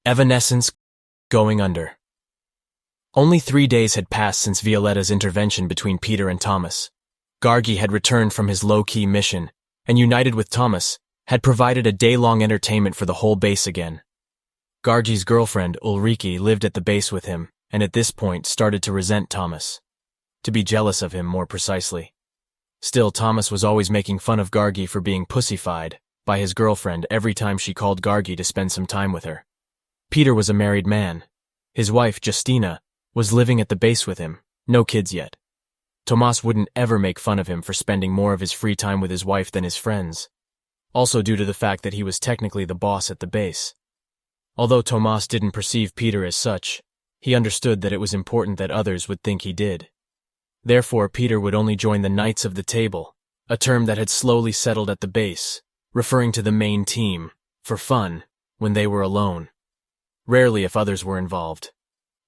Evanescence going under. Only 3 days had passed since Violetta's intervention between Peter and Tomas. Gargi had returned from his low-key mission, and united with Tomas, had provided a day-long entertainment for the whole base again. Gargi's girlfriend, Ulrike, lived at the base with him, and at this point started to resent Tomas. To be jealous of him, more precisely. Still, Tomas was always making fun of Gargi for being pussified by his girlfriend every time she called Gargi to spend some time with her. Peter was a married man. His wife, Justina, was living at the base with him, no kids yet. Tomas wouldn't ever make fun of him for spending more of his free time with his wife than his friends, also due to the fact that he was technically the boss at the base. Although Tomas didn't perceive Peter as such, he understood that it was important that others would think he did. Therefore, Peter would only join the Knights of the Table, a term that had slowly settled at the base, referring to the main team, for fun, when they were alone. Rarely if others were involved.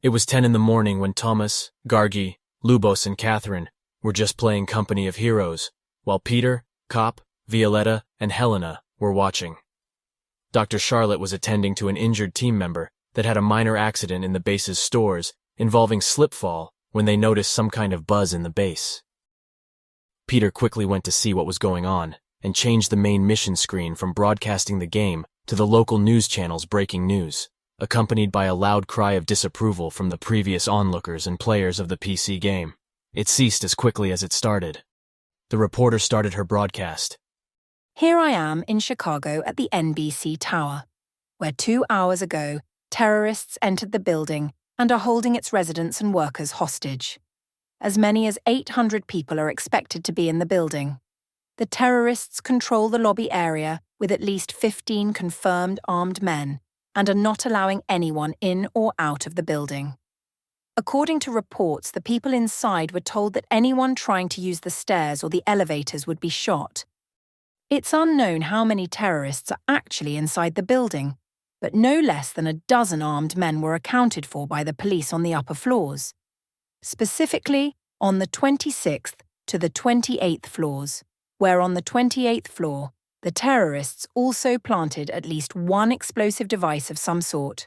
It was 10 in the morning when Tomas, Gargi, Lubos, and Catherine were just playing company of heroes, while Peter, Cop, Violetta, and Helena were watching. Dr. Charlotte was attending to an injured team member that had a minor accident in the base's stores involving slip-fall when they noticed some kind of buzz in the base. Peter quickly went to see what was going on and changed the main mission screen from broadcasting the game to the local news channel's breaking news, accompanied by a loud cry of disapproval from the previous onlookers and players of the PC game. It ceased as quickly as it started. The reporter started her broadcast. Here I am in Chicago at the NBC Tower, where 2 hours ago, terrorists entered the building and are holding its residents and workers hostage. As many as 800 people are expected to be in the building. The terrorists control the lobby area with at least 15 confirmed armed men and are not allowing anyone in or out of the building. According to reports, the people inside were told that anyone trying to use the stairs or the elevators would be shot. It's unknown how many terrorists are actually inside the building, but no less than a dozen armed men were accounted for by the police on the upper floors. Specifically, on the 26th to the 28th floors, where on the 28th floor, the terrorists also planted at least one explosive device of some sort.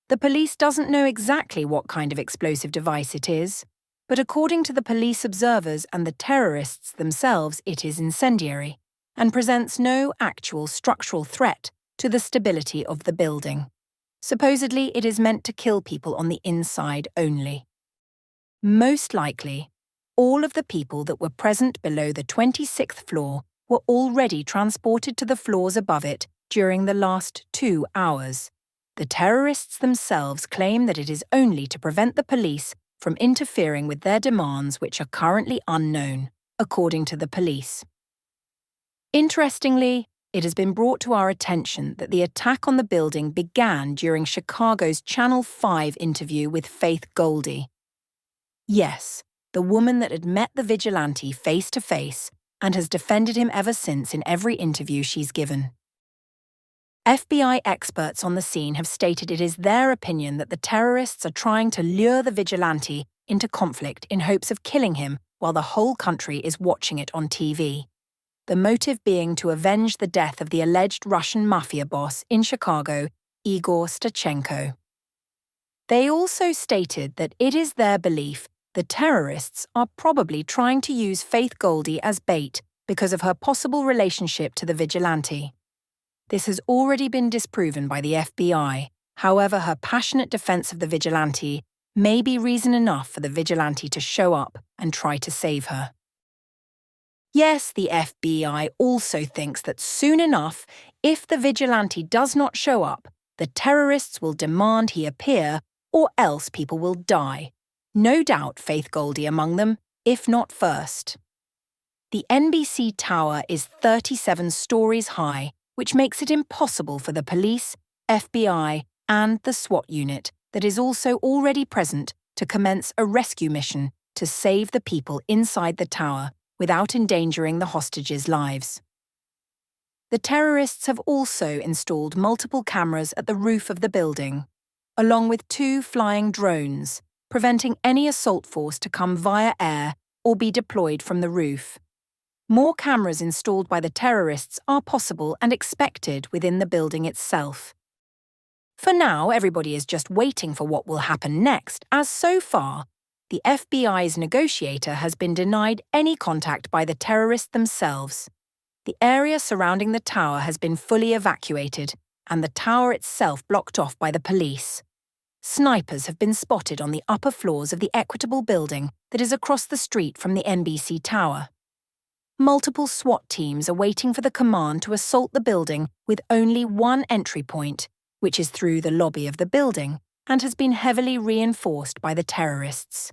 The police doesn't know exactly what kind of explosive device it is, but according to the police observers and the terrorists themselves, it is incendiary and presents no actual structural threat to the stability of the building. Supposedly, it is meant to kill people on the inside only. Most likely, all of the people that were present below the 26th floor were already transported to the floors above it during the last 2 hours. The terrorists themselves claim that it is only to prevent the police from interfering with their demands, which are currently unknown, according to the police. Interestingly, it has been brought to our attention that the attack on the building began during Chicago's Channel 5 interview with Faith Goldie. Yes, the woman that had met the vigilante face to face and has defended him ever since in every interview she's given. FBI experts on the scene have stated it is their opinion that the terrorists are trying to lure the vigilante into conflict in hopes of killing him while the whole country is watching it on TV. The motive being to avenge the death of the alleged Russian Mafia Boss in Chicago, Igor Stachenko. They also stated that it is their belief the terrorists are probably trying to use Faith Goldie as bait because of her possible relationship to the vigilante. This has already been disproven by the FBI. However, her passionate defense of the vigilante may be reason enough for the vigilante to show up and try to save her. Yes, the FBI also thinks that soon enough, if the vigilante does not show up, the terrorists will demand he appear or else people will die. No doubt Faith Goldie among them, if not first. The NBC tower is 37 stories high, which makes it impossible for the police, FBI, and the SWAT unit that is also already present to commence a rescue mission to save the people inside the tower without endangering the hostages' lives. The terrorists have also installed multiple cameras at the roof of the building, along with 2 flying drones, preventing any assault force to come via air or be deployed from the roof. More cameras installed by the terrorists are possible and expected within the building itself. For now, everybody is just waiting for what will happen next, as so far, the FBI's negotiator has been denied any contact by the terrorists themselves. The area surrounding the tower has been fully evacuated, and the tower itself blocked off by the police. Snipers have been spotted on the upper floors of the Equitable building that is across the street from the NBC tower. Multiple SWAT teams are waiting for the command to assault the building with only one entry point, which is through the lobby of the building, and has been heavily reinforced by the terrorists.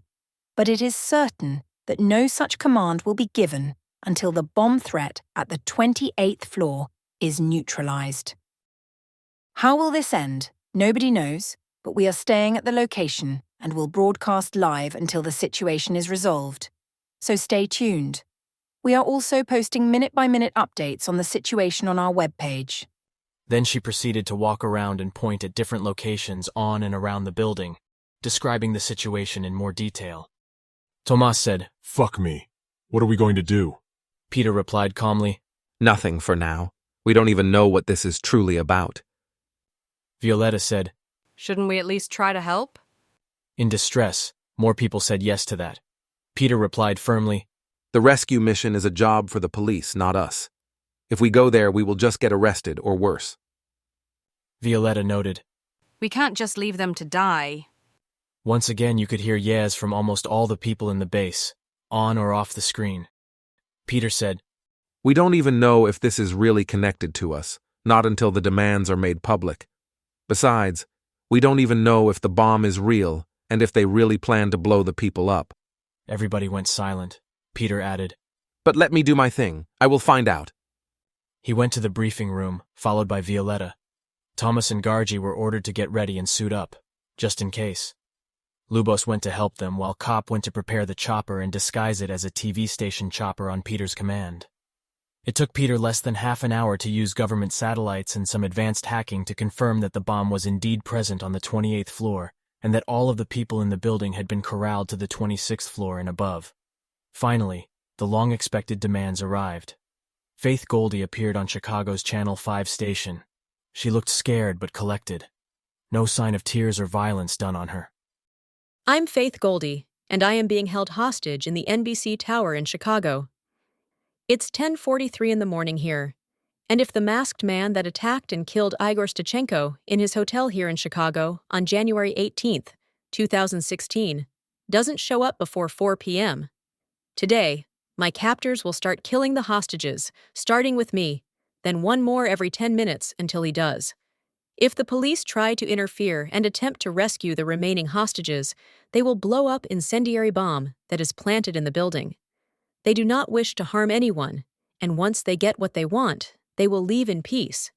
But it is certain that no such command will be given until the bomb threat at the 28th floor is neutralized. How will this end? Nobody knows, but we are staying at the location and will broadcast live until the situation is resolved. So stay tuned. We are also posting minute-by-minute updates on the situation on our webpage. Then she proceeded to walk around and point at different locations on and around the building, describing the situation in more detail. Tomas said, "Fuck me. What are we going to do?" Peter replied calmly, "Nothing for now. We don't even know what this is truly about." Violetta said, "Shouldn't we at least try to help?" In distress, more people said yes to that. Peter replied firmly, "The rescue mission is a job for the police, not us. If we go there, we will just get arrested or worse." Violetta noted. "We can't just leave them to die." Once again you could hear yes from almost all the people in the base, on or off the screen. Peter said, "We don't even know if this is really connected to us, not until the demands are made public. Besides, we don't even know if the bomb is real and if they really plan to blow the people up." Everybody went silent. Peter added, "But let me do my thing. I will find out." He went to the briefing room, followed by Violetta. Tomas and Gargi were ordered to get ready and suit up, just in case. Lubos went to help them, while Cop went to prepare the chopper and disguise it as a TV station chopper on Peter's command. It took Peter less than half an hour to use government satellites and some advanced hacking to confirm that the bomb was indeed present on the 28th floor, and that all of the people in the building had been corralled to the 26th floor and above. Finally, the long-expected demands arrived. Faith Goldie appeared on Chicago's Channel 5 station. She looked scared but collected. No sign of tears or violence done on her. "I'm Faith Goldie, and I am being held hostage in the NBC Tower in Chicago. It's 10:43 in the morning here, and if the masked man that attacked and killed Igor Stachenko in his hotel here in Chicago on January 18th, 2016, doesn't show up before 4 p.m., today, my captors will start killing the hostages, starting with me, then one more every 10 minutes until he does. If the police try to interfere and attempt to rescue the remaining hostages, they will blow up incendiary bomb that is planted in the building. They do not wish to harm anyone, and once they get what they want, they will leave in peace.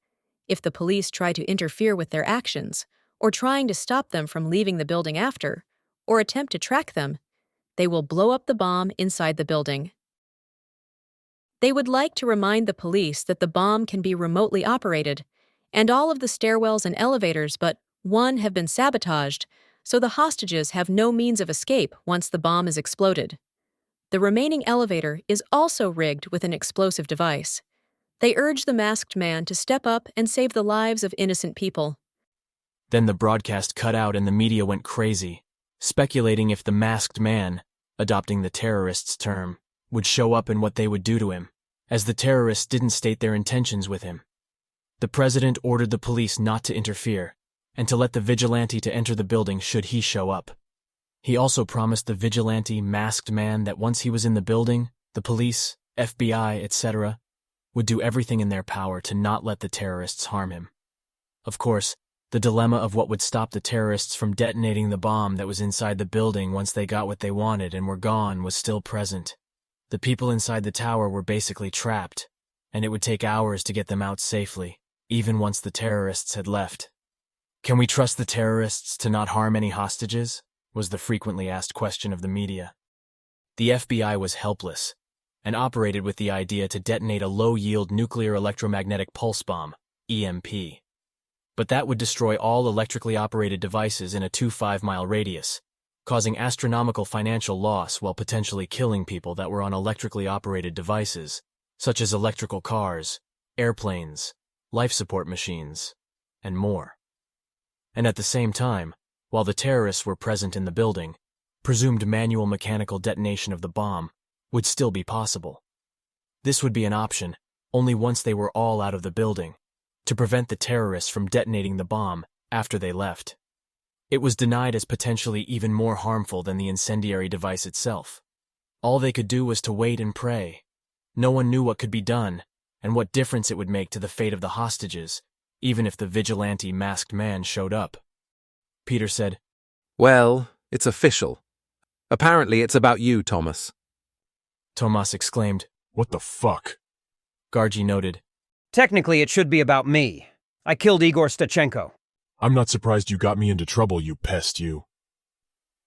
If the police try to interfere with their actions, or trying to stop them from leaving the building after, or attempt to track them, they will blow up the bomb inside the building. They would like to remind the police that the bomb can be remotely operated, and all of the stairwells and elevators but one have been sabotaged, so the hostages have no means of escape once the bomb is exploded. The remaining elevator is also rigged with an explosive device. They urge the masked man to step up and save the lives of innocent people." Then the broadcast cut out and the media went crazy, speculating if the masked man, adopting the terrorists' term, would show up and what they would do to him, as the terrorists didn't state their intentions with him. The president ordered the police not to interfere, and to let the vigilante to enter the building should he show up. He also promised the vigilante masked man that once he was in the building, the police, FBI, etc., would do everything in their power to not let the terrorists harm him. Of course, the dilemma of what would stop the terrorists from detonating the bomb that was inside the building once they got what they wanted and were gone was still present. The people inside the tower were basically trapped, and it would take hours to get them out safely, even once the terrorists had left. "Can we trust the terrorists to not harm any hostages?" was the frequently asked question of the media. The FBI was helpless, and operated with the idea to detonate a low-yield nuclear electromagnetic pulse bomb, EMP. But that would destroy all electrically operated devices in a 2-5-mile radius, causing astronomical financial loss while potentially killing people that were on electrically operated devices, such as electrical cars, airplanes, life support machines, and more. and at the same time, while the terrorists were present in the building, presumed manual mechanical detonation of the bomb would still be possible. This would be an option only once they were all out of the building, to prevent the terrorists from detonating the bomb after they left. It was denied as potentially even more harmful than the incendiary device itself. All they could do was to wait and pray. No one knew what could be done, and what difference it would make to the fate of the hostages, even if the vigilante masked man showed up. Peter said, Well, it's official. Apparently it's about you, Tomas. Tomas exclaimed. What the fuck? Gargi noted. Technically, it should be about me. I killed Igor Stachenko. I'm not surprised you got me into trouble, you pest, you.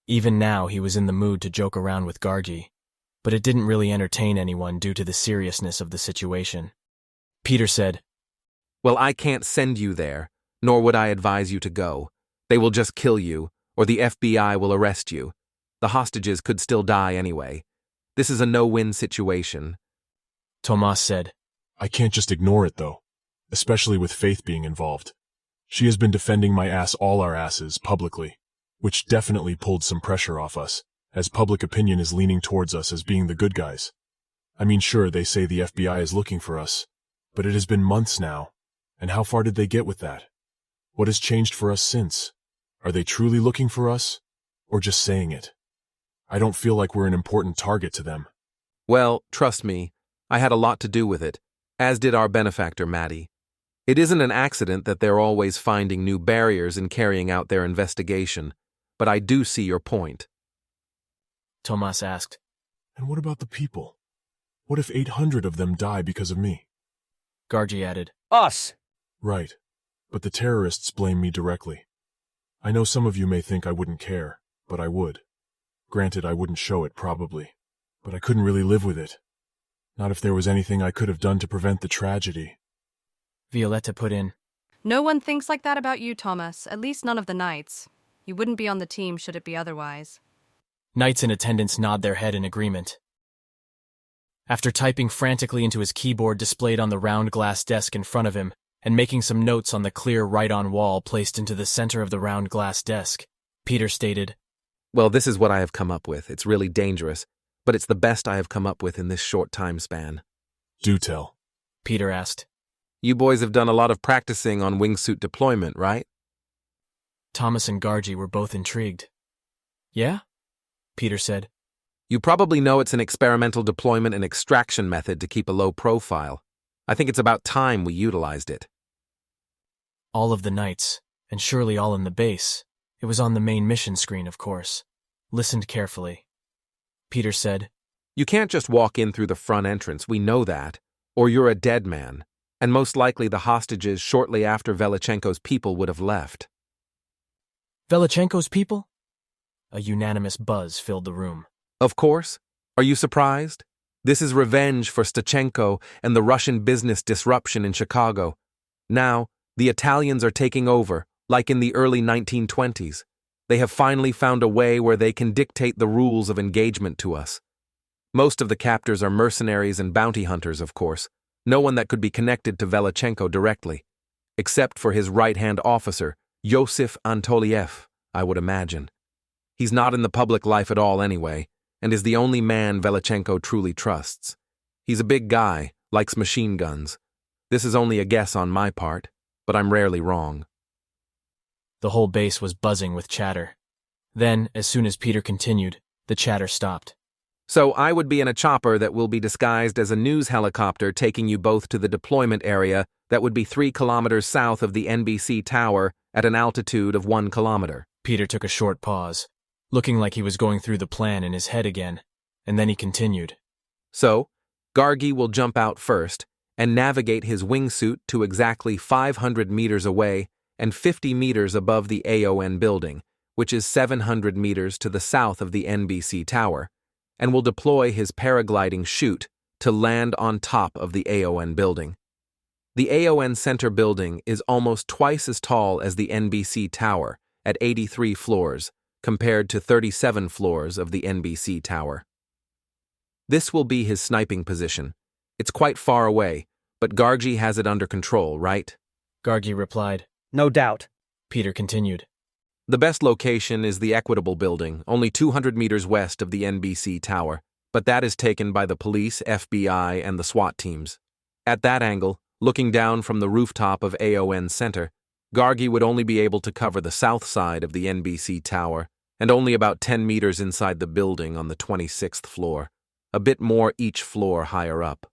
Even now he was in the mood to joke around with Gargi, but it didn't really entertain anyone due to the seriousness of the situation. Peter said, Well, I can't send you there, nor would I advise you to go. They will just kill you, or the FBI will arrest you. The hostages could still die anyway. This is a no-win situation. Tomas said. I can't just ignore it, though, especially with Faith being involved. She has been defending my ass all our asses publicly, which definitely pulled some pressure off us, as public opinion is leaning towards us as being the good guys. I mean, sure, they say the FBI is looking for us, but it has been months now, and how far did they get with that? What has changed for us since? Are they truly looking for us, or just saying it? I don't feel like we're an important target to them. Well, trust me, I had a lot to do with it, as did our benefactor, Maddie. It isn't an accident that they're always finding new barriers in carrying out their investigation, but I do see your point. Tomas asked. And what about the people? What if 800 of them die because of me? Gargi added. Us! Right, but the terrorists blame me directly. I know some of you may think I wouldn't care, but I would. Granted, I wouldn't show it, probably, but I couldn't really live with it. Not if there was anything I could have done to prevent the tragedy. Violetta put in. No one thinks like that about you, Tomas, at least none of the knights. You wouldn't be on the team should it be otherwise. Knights in attendance nod their head in agreement. After typing frantically into his keyboard displayed on the round glass desk in front of him, and making some notes on the clear write-on wall placed into the center of the round glass desk, Peter stated, Well, this is what I have come up with. It's really dangerous, but it's the best I have come up with in this short time span. Do tell. Peter asked. You boys have done a lot of practicing on wingsuit deployment, right? Tomas and Gargi were both intrigued. Yeah? Peter said. You probably know it's an experimental deployment and extraction method to keep a low profile. I think it's about time we utilized it. All of the knights, and surely all in the base, it was on the main mission screen, of course, listened carefully. Peter said, You can't just walk in through the front entrance, we know that, or you're a dead man, and most likely the hostages shortly after Velichenko's people would have left. Velichenko's people? A unanimous buzz filled the room. Of course. Are you surprised? This is revenge for Stachenko and the Russian business disruption in Chicago. Now, the Italians are taking over, like in the early 1920s. They have finally found a way where they can dictate the rules of engagement to us. Most of the captors are mercenaries and bounty hunters, of course. No one that could be connected to Velichenko directly, except for his right-hand officer, Yosif Antoliev, I would imagine. He's not in the public life at all anyway, and is the only man Velichenko truly trusts. He's a big guy, likes machine guns. This is only a guess on my part, but I'm rarely wrong. The whole base was buzzing with chatter. Then, as soon as Peter continued, the chatter stopped. So I would be in a chopper that will be disguised as a news helicopter taking you both to the deployment area that would be 3 kilometers south of the NBC tower at an altitude of 1 kilometer. Peter took a short pause, looking like he was going through the plan in his head again, and then he continued. So, Gargi will jump out first and navigate his wingsuit to exactly 500 meters away and 50 meters above the AON building, which is 700 meters to the south of the NBC tower, and will deploy his paragliding chute to land on top of the AON building. The AON Center building is almost twice as tall as the NBC tower, at 83 floors, compared to 37 floors of the NBC tower. This will be his sniping position. It's quite far away, but Gargi has it under control, right? Gargi replied. No doubt. Peter continued. The best location is the Equitable Building, only 200 meters west of the NBC Tower, but that is taken by the police, FBI, and the SWAT teams. At that angle, looking down from the rooftop of AON Center, Gargi would only be able to cover the south side of the NBC Tower, and only about 10 meters inside the building on the 26th floor, a bit more each floor higher up.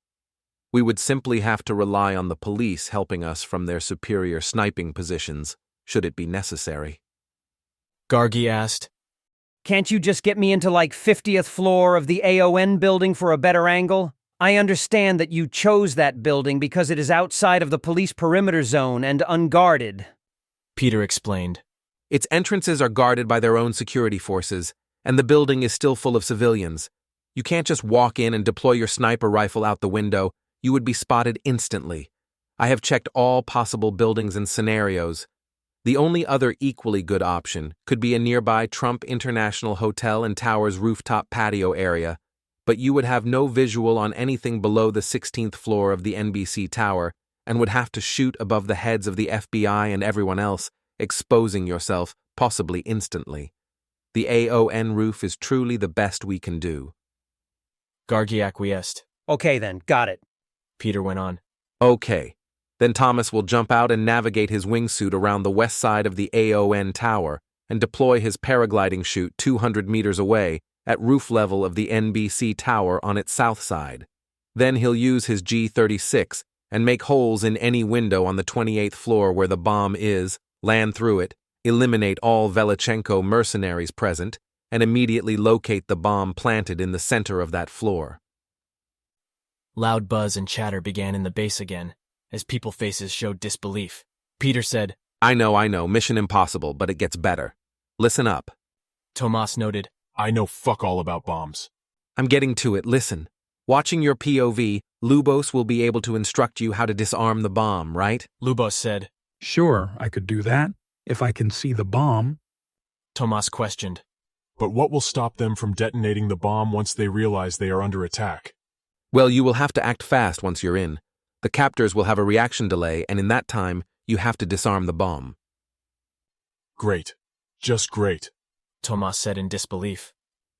We would simply have to rely on the police helping us from their superior sniping positions, should it be necessary. Gargi asked, Can't you just get me into like 50th floor of the AON building for a better angle? I understand that you chose that building because it is outside of the police perimeter zone and unguarded. Peter explained. Its entrances are guarded by their own security forces, and the building is still full of civilians. You can't just walk in and deploy your sniper rifle out the window. You would be spotted instantly. I have checked all possible buildings and scenarios. The only other equally good option could be a nearby Trump International Hotel and Towers rooftop patio area, but you would have no visual on anything below the 16th floor of the NBC Tower and would have to shoot above the heads of the FBI and everyone else, exposing yourself, possibly instantly. The AON roof is truly the best we can do. Gargi acquiesced. Okay then, got it. Peter went on. Okay. Then Tomas will jump out and navigate his wingsuit around the west side of the AON Tower and deploy his paragliding chute 200 meters away at roof level of the NBC Tower on its south side. Then he'll use his G-36 and make holes in any window on the 28th floor where the bomb is, land through it, eliminate all Velichenko mercenaries present, and immediately locate the bomb planted in the center of that floor. Loud buzz and chatter began in the base again, as people's faces showed disbelief. Peter said, I know, mission impossible, but it gets better. Listen up. Tomas noted, I know fuck all about bombs. I'm getting to it, listen. Watching your POV, Lubos will be able to instruct you how to disarm the bomb, right? Lubos said. Sure, I could do that, if I can see the bomb. Tomas questioned. But what will stop them from detonating the bomb once they realize they are under attack? Well, you will have to act fast once you're in. The captors will have a reaction delay, and in that time, you have to disarm the bomb. Great. Just great. Tomas said in disbelief.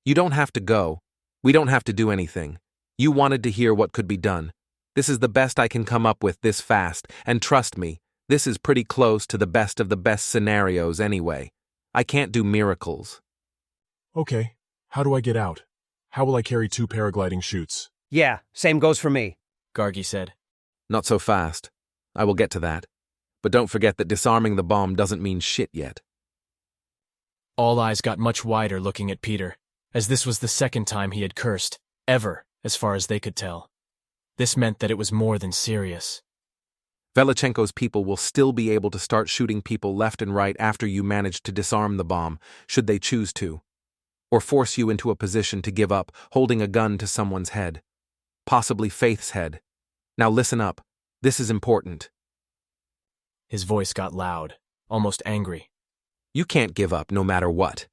You don't have to go. We don't have to do anything. You wanted to hear what could be done. This is the best I can come up with this fast, and trust me, this is pretty close to the best of the best scenarios anyway. I can't do miracles. Okay. How do I get out? How will I carry 2 paragliding chutes? Yeah, same goes for me. Gargi said. Not so fast. I will get to that. But don't forget that disarming the bomb doesn't mean shit yet. All eyes got much wider looking at Peter, as this was the second time he had cursed, ever, as far as they could tell. This meant that it was more than serious. Velichenko's people will still be able to start shooting people left and right after you manage to disarm the bomb, should they choose to. Or force you into a position to give up, holding a gun to someone's head. Possibly Faith's head. Now listen up. This is important. His voice got loud, almost angry. You can't give up no matter what.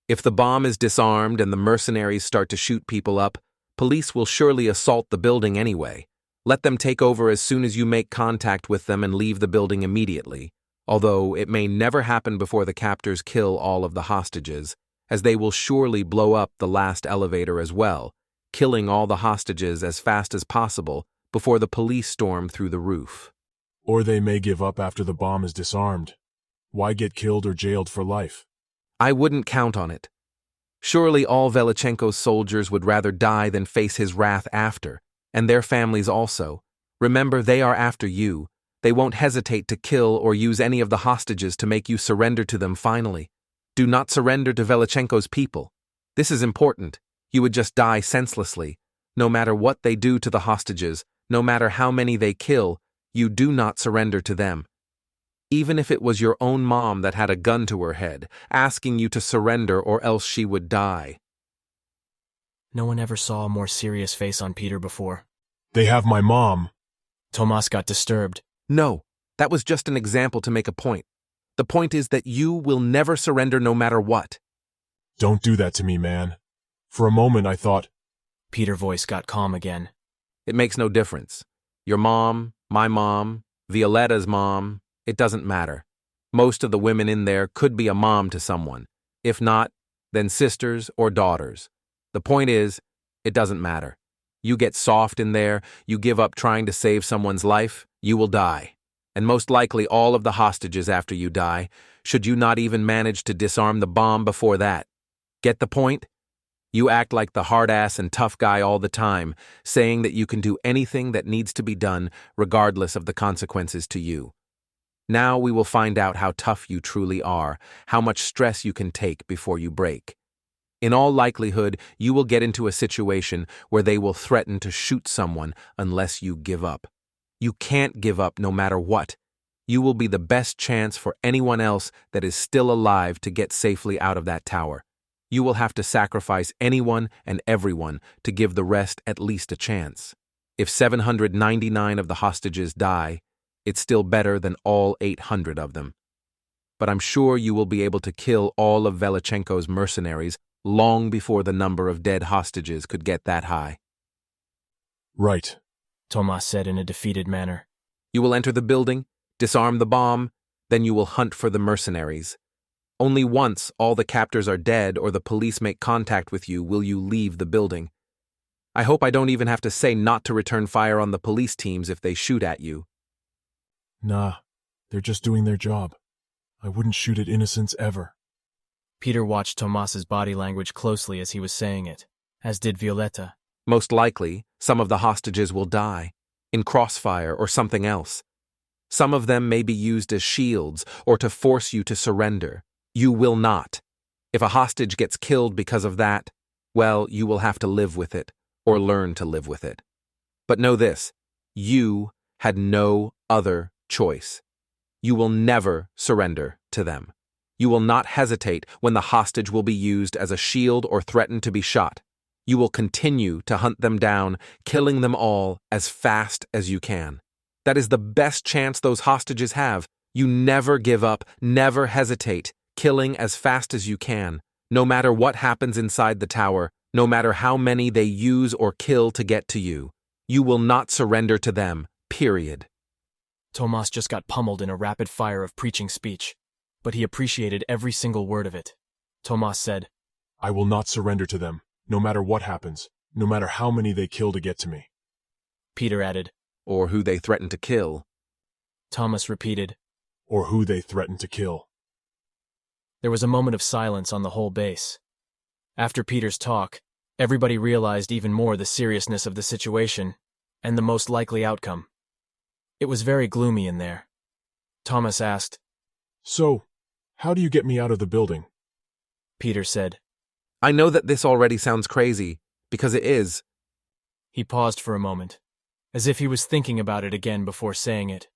If the bomb is disarmed and the mercenaries start to shoot people up, police will surely assault the building anyway. Let them take over as soon as you make contact with them and leave the building immediately, although it may never happen before the captors kill all of the hostages, as they will surely blow up the last elevator as well, killing all the hostages as fast as possible before the police storm through the roof. Or they may give up after the bomb is disarmed. Why get killed or jailed for life? I wouldn't count on it. Surely all Velichenko's soldiers would rather die than face his wrath after, and their families also. Remember, they are after you. They won't hesitate to kill or use any of the hostages to make you surrender to them finally. Do not surrender to Velichenko's people. This is important. You would just die senselessly. No matter what they do to the hostages, no matter how many they kill, you do not surrender to them. Even if it was your own mom that had a gun to her head, asking you to surrender or else she would die. No one ever saw a more serious face on Peter before. They have my mom. Tomas got disturbed. No, that was just an example to make a point. The point is that you will never surrender no matter what. Don't do that to me, man. For a moment I thought... Peter's voice got calm again. It makes no difference. Your mom, my mom, Violetta's mom, it doesn't matter. Most of the women in there could be a mom to someone. If not, then sisters or daughters. The point is, it doesn't matter. You get soft in there, you give up trying to save someone's life, you will die. And most likely all of the hostages after you die, should you not even manage to disarm the bomb before that. Get the point? You act like the hard-ass and tough guy all the time, saying that you can do anything that needs to be done regardless of the consequences to you. Now we will find out how tough you truly are, how much stress you can take before you break. In all likelihood, you will get into a situation where they will threaten to shoot someone unless you give up. You can't give up no matter what. You will be the best chance for anyone else that is still alive to get safely out of that tower. You will have to sacrifice anyone and everyone to give the rest at least a chance. If 799 of the hostages die, it's still better than all 800 of them. But I'm sure you will be able to kill all of Velichenko's mercenaries long before the number of dead hostages could get that high. Right, Tomas said in a defeated manner. You will enter the building, disarm the bomb, then you will hunt for the mercenaries. Only once all the captors are dead or the police make contact with you will you leave the building. I hope I don't even have to say not to return fire on the police teams if they shoot at you. Nah, they're just doing their job. I wouldn't shoot at innocents ever. Peter watched Tomas's body language closely as he was saying it, as did Violetta. Most likely, some of the hostages will die, in crossfire or something else. Some of them may be used as shields or to force you to surrender. You will not. If a hostage gets killed because of that, well, you will have to live with it, or learn to live with it. But know this, you had no other choice. You will never surrender to them. You will not hesitate when the hostage will be used as a shield or threaten to be shot. You will continue to hunt them down, killing them all as fast as you can. That is the best chance those hostages have. You never give up, never hesitate, killing as fast as you can, no matter what happens inside the tower, no matter how many they use or kill to get to you. You will not surrender to them, period. Tomas just got pummeled in a rapid fire of preaching speech, but he appreciated every single word of it. Tomas said, I will not surrender to them, no matter what happens, no matter how many they kill to get to me. Peter added, Or who they threaten to kill. Tomas repeated, Or who they threaten to kill. There was a moment of silence on the whole base. After Peter's talk, everybody realized even more the seriousness of the situation and the most likely outcome. It was very gloomy in there. Tomas asked, So, how do you get me out of the building? Peter said. I know that this already sounds crazy, because it is. He paused for a moment, as if he was thinking about it again before saying it.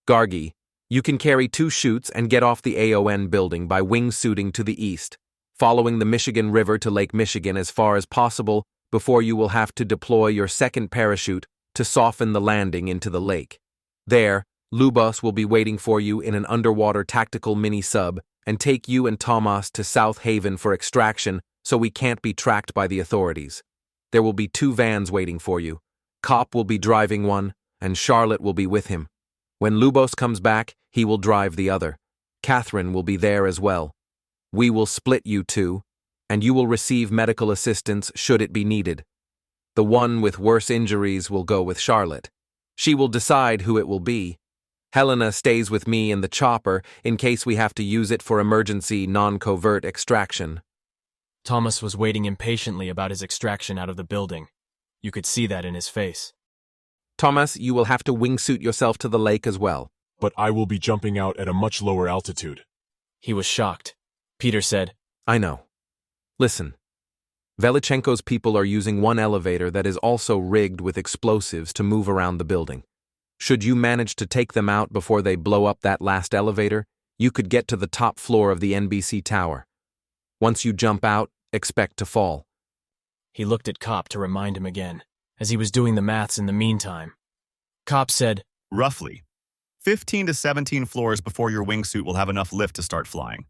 Gargi, you can carry 2 chutes and get off the AON building by wingsuiting to the east, following the Michigan River to Lake Michigan as far as possible before you will have to deploy your second parachute to soften the landing into the lake. There, Lubos will be waiting for you in an underwater tactical mini-sub and take you and Tomas to South Haven for extraction so we can't be tracked by the authorities. There will be 2 vans waiting for you. Cop will be driving one, and Charlotte will be with him. When Lubos comes back, he will drive the other. Catherine will be there as well. We will split you 2, and you will receive medical assistance should it be needed. The one with worse injuries will go with Charlotte. She will decide who it will be. Helena stays with me in the chopper in case we have to use it for emergency non-covert extraction. Tomas was waiting impatiently about his extraction out of the building. You could see that in his face. Tomas, you will have to wingsuit yourself to the lake as well. But I will be jumping out at a much lower altitude. He was shocked. Peter said, I know. Listen. Velichenko's people are using one elevator that is also rigged with explosives to move around the building. Should you manage to take them out before they blow up that last elevator, you could get to the top floor of the NBC tower. Once you jump out, expect to fall. He looked at Cop to remind him again, as he was doing the maths in the meantime. Cop said, Roughly. 15 to 17 floors before your wingsuit will have enough lift to start flying.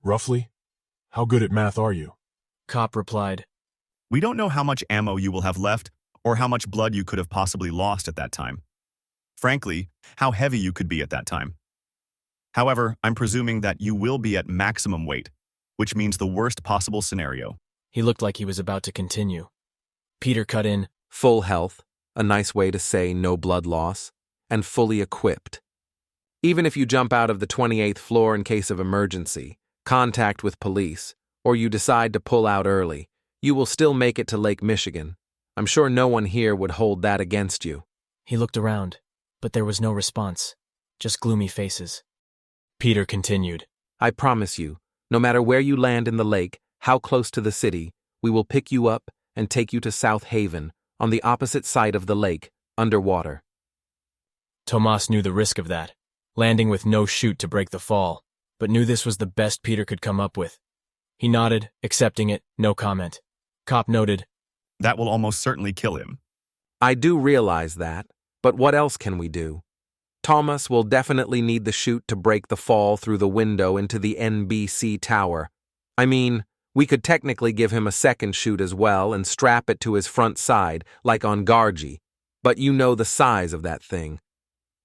Roughly? How good at math are you? Cop replied, We don't know how much ammo you will have left or how much blood you could have possibly lost at that time. Frankly, how heavy you could be at that time. However, I'm presuming that you will be at maximum weight, which means the worst possible scenario. He looked like he was about to continue. Peter cut in. Full health, a nice way to say no blood loss, and fully equipped. Even if you jump out of the 28th floor in case of emergency, contact with police, or you decide to pull out early, you will still make it to Lake Michigan. I'm sure no one here would hold that against you. He looked around, but there was no response, just gloomy faces. Peter continued. I promise you, no matter where you land in the lake, how close to the city, we will pick you up and take you to South Haven, on the opposite side of the lake, underwater. Tomas knew the risk of that, landing with no chute to break the fall, but knew this was the best Peter could come up with. He nodded, accepting it, no comment. Cop noted. That will almost certainly kill him. I do realize that, but what else can we do? Tomas will definitely need the chute to break the fall through the window into the NBC tower. I mean, we could technically give him a second chute as well and strap it to his front side, like on Gargi, but you know the size of that thing.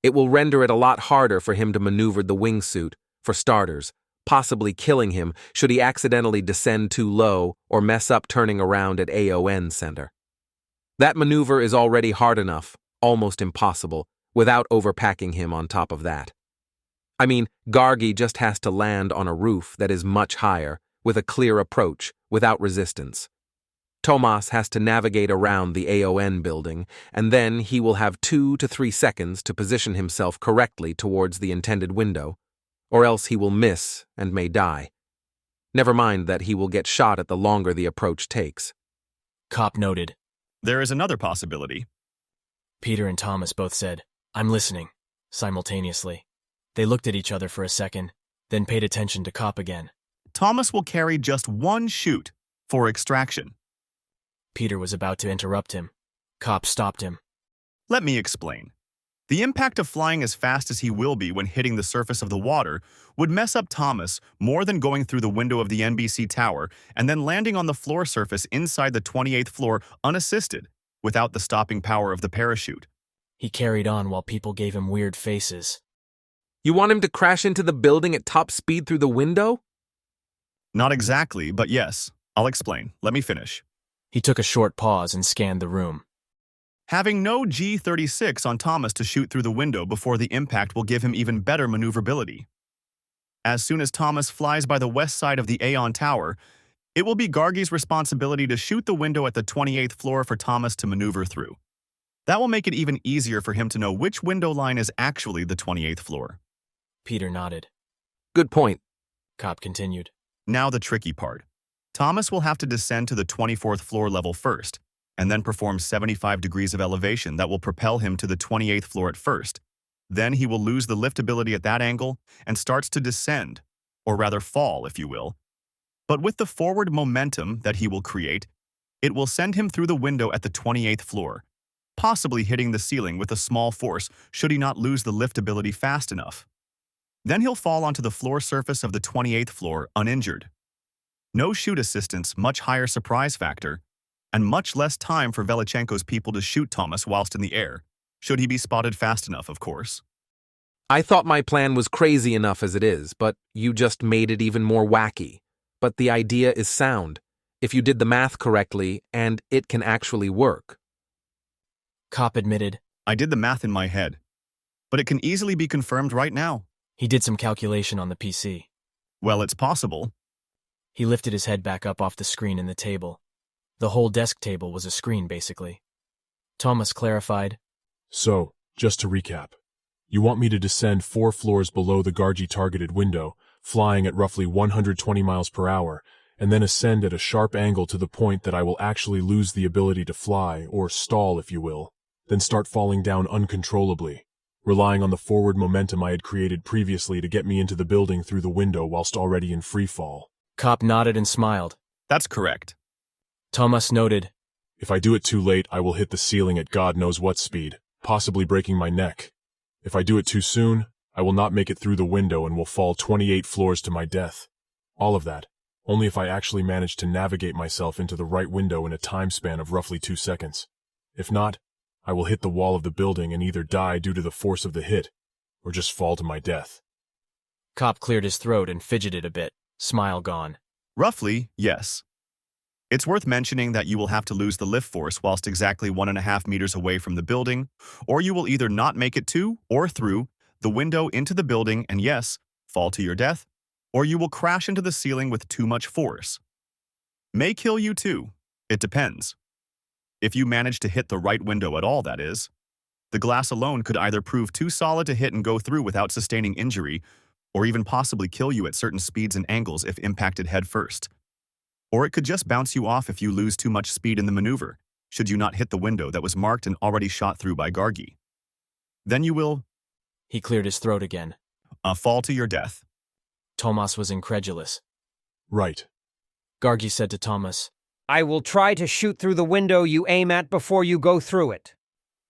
It will render it a lot harder for him to maneuver the wingsuit, for starters, possibly killing him should he accidentally descend too low or mess up turning around at AON Center. That maneuver is already hard enough, almost impossible, without overpacking him on top of that. I mean, Gargi just has to land on a roof that is much higher, with a clear approach, without resistance. Tomas has to navigate around the AON building, and then he will have 2 to 3 seconds to position himself correctly towards the intended window, or else he will miss and may die. Never mind that he will get shot at the longer the approach takes. Cop noted. There is another possibility. Peter and Tomas both said, I'm listening, simultaneously. They looked at each other for a second, then paid attention to Cop again. Tomas will carry just one chute for extraction. Peter was about to interrupt him. Cop stopped him. Let me explain. The impact of flying as fast as he will be when hitting the surface of the water would mess up Tomas more than going through the window of the NBC tower and then landing on the floor surface inside the 28th floor unassisted, without the stopping power of the parachute. He carried on while people gave him weird faces. You want him to crash into the building at top speed through the window? Not exactly, but yes. I'll explain. Let me finish. He took a short pause and scanned the room. Having no G-36 on Tomas to shoot through the window before the impact will give him even better maneuverability. As soon as Tomas flies by the west side of the AON tower, it will be Gargi's responsibility to shoot the window at the 28th floor for Tomas to maneuver through. That will make it even easier for him to know which window line is actually the 28th floor. Peter nodded. Good point. Cop continued. Now the tricky part. Tomas will have to descend to the 24th floor level first, and then perform 75 degrees of elevation that will propel him to the 28th floor at first. Then he will lose the lift ability at that angle and starts to descend, or rather fall, if you will. But with the forward momentum that he will create, it will send him through the window at the 28th floor, possibly hitting the ceiling with a small force should he not lose the lift ability fast enough. Then he'll fall onto the floor surface of the 28th floor uninjured. No chute assistance, much higher surprise factor, and much less time for Velichenko's people to shoot Tomas whilst in the air, should he be spotted fast enough, of course. I thought my plan was crazy enough as it is, but you just made it even more wacky. But the idea is sound, if you did the math correctly, and it can actually work. Cop admitted. I did the math in my head, but it can easily be confirmed right now. He did some calculation on the PC. Well, it's possible. He lifted his head back up off the screen in the table. The whole desk table was a screen, basically. Tomas clarified. So, just to recap, you want me to descend 4 floors below the Gargi targeted window, flying at roughly 120 miles per hour, and then ascend at a sharp angle to the point that I will actually lose the ability to fly, or stall if you will, then start falling down uncontrollably, relying on the forward momentum I had created previously to get me into the building through the window whilst already in free fall. Cop nodded and smiled. That's correct. Tomas noted. If I do it too late, I will hit the ceiling at God knows what speed, possibly breaking my neck. If I do it too soon, I will not make it through the window and will fall 28 floors to my death. All of that, only if I actually manage to navigate myself into the right window in a time span of roughly 2 seconds. If not, I will hit the wall of the building and either die due to the force of the hit, or just fall to my death. Cop cleared his throat and fidgeted a bit, smile gone. Roughly, yes. It's worth mentioning that you will have to lose the lift force whilst exactly 1.5 meters away from the building, or you will either not make it to or through the window into the building and yes, fall to your death, or you will crash into the ceiling with too much force. May kill you too. It depends. If you manage to hit the right window at all, that is. The glass alone could either prove too solid to hit and go through without sustaining injury, or even possibly kill you at certain speeds and angles if impacted head first. Or it could just bounce you off if you lose too much speed in the maneuver, should you not hit the window that was marked and already shot through by Gargi. Then you will... He cleared his throat again. Fall to your death. Tomas was incredulous. Right. Gargi said to Tomas, I will try to shoot through the window you aim at before you go through it.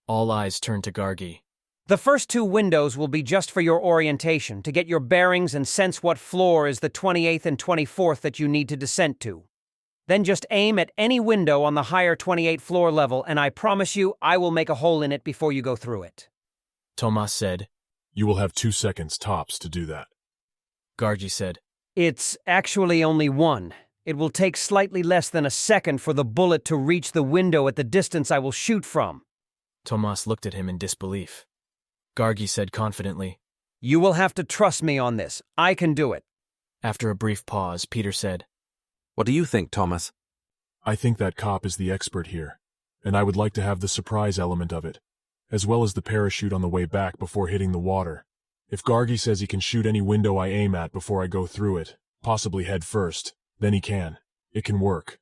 All eyes turned to Gargi. The first 2 windows will be just for your orientation, to get your bearings and sense what floor is the 28th and 24th that you need to descend to. Then just aim at any window on the higher 28th floor level, and I promise you I will make a hole in it before you go through it. Tomas said. You will have 2 seconds tops to do that. Gargi said. It's actually only 1. It will take slightly less than a second for the bullet to reach the window at the distance I will shoot from. Tomas looked at him in disbelief. Gargi said confidently, You will have to trust me on this. I can do it. After a brief pause, Peter said, What do you think, Tomas? I think that cop is the expert here, and I would like to have the surprise element of it, as well as the parachute on the way back before hitting the water. If Gargi says he can shoot any window I aim at before I go through it, possibly head first, then he can. It can work.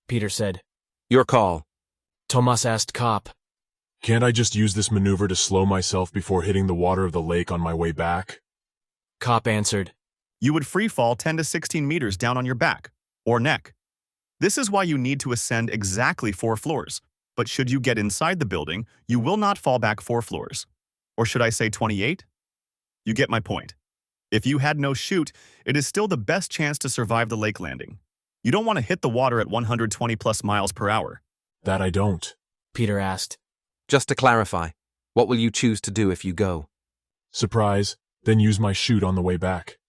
Peter said. Your call. Tomas asked Cop, Can't I just use this maneuver to slow myself before hitting the water of the lake on my way back? Cop answered, You would free fall 10 to 16 meters down on your back, or neck. This is why you need to ascend exactly 4 floors, but should you get inside the building, you will not fall back 4 floors. Or should I say 28? You get my point. If you had no chute, it is still the best chance to survive the lake landing. You don't want to hit the water at 120 plus miles per hour. That I don't. Peter asked. Just to clarify, what will you choose to do if you go? Surprise, then use my chute on the way back.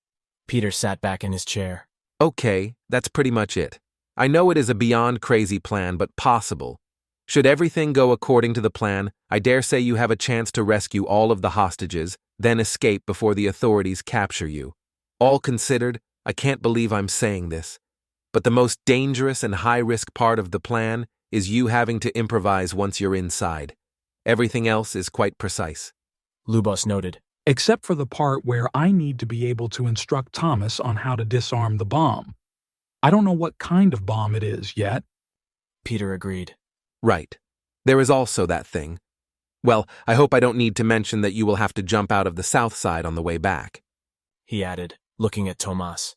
Peter sat back in his chair. Okay, that's pretty much it. I know it is a beyond crazy plan, but possible. Should everything go according to the plan, I dare say you have a chance to rescue all of the hostages, then escape before the authorities capture you. All considered, I can't believe I'm saying this, but the most dangerous and high-risk part of the plan is you having to improvise once you're inside. Everything else is quite precise. Lubos noted. Except for the part where I need to be able to instruct Tomas on how to disarm the bomb. I don't know what kind of bomb it is yet. Peter agreed. Right. There is also that thing. Well, I hope I don't need to mention that you will have to jump out of the south side on the way back. He added, looking at Tomas.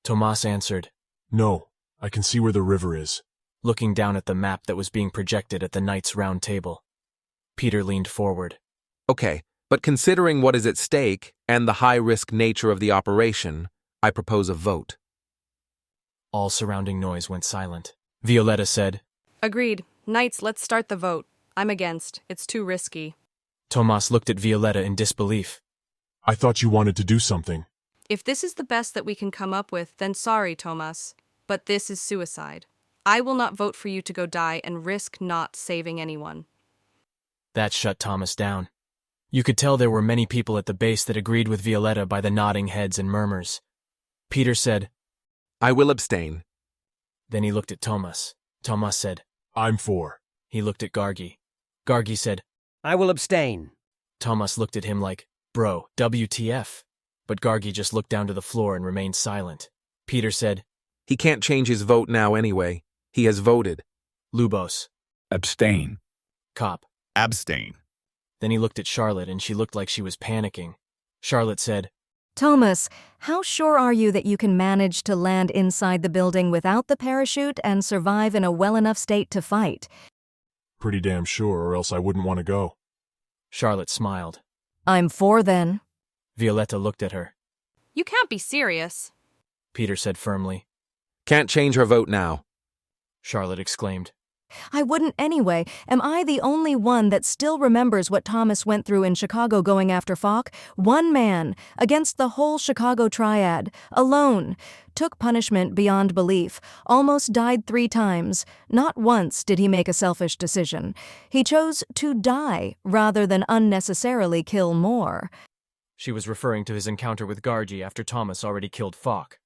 Tomas answered, No, I can see where the river is. Looking down at the map that was being projected at the Knights' Round Table. Peter leaned forward. Okay, but considering what is at stake and the high-risk nature of the operation, I propose a vote. All surrounding noise went silent. Violetta said, Agreed. Knights, let's start the vote. I'm against. It's too risky. Tomas looked at Violetta in disbelief. I thought you wanted to do something. If this is the best that we can come up with, then sorry, Tomas. But this is suicide. I will not vote for you to go die and risk not saving anyone. That shut Tomas down. You could tell there were many people at the base that agreed with Violetta by the nodding heads and murmurs. Peter said, I will abstain. Then he looked at Tomas. Tomas said, I'm for. He looked at Gargi. Gargi said, I will abstain. Tomas looked at him like, Bro, WTF? But Gargi just looked down to the floor and remained silent. Peter said, He can't change his vote now anyway. He has voted. Lubos. Abstain. Cop. Abstain. Then he looked at Charlotte and she looked like she was panicking. Charlotte said, Tomas, how sure are you that you can manage to land inside the building without the parachute and survive in a well enough state to fight? Pretty damn sure, or else I wouldn't want to go. Charlotte smiled. I'm for then. Violetta looked at her. You can't be serious. Peter said firmly. Can't change her vote now. Charlotte exclaimed. I wouldn't anyway. Am I the only one that still remembers what Tomas went through in Chicago going after Falk? One man, against the whole Chicago triad, alone. Took punishment beyond belief, almost died 3 times. Not once did he make a selfish decision. He chose to die rather than unnecessarily kill more. She was referring to his encounter with Gargi after Tomas already killed Falk.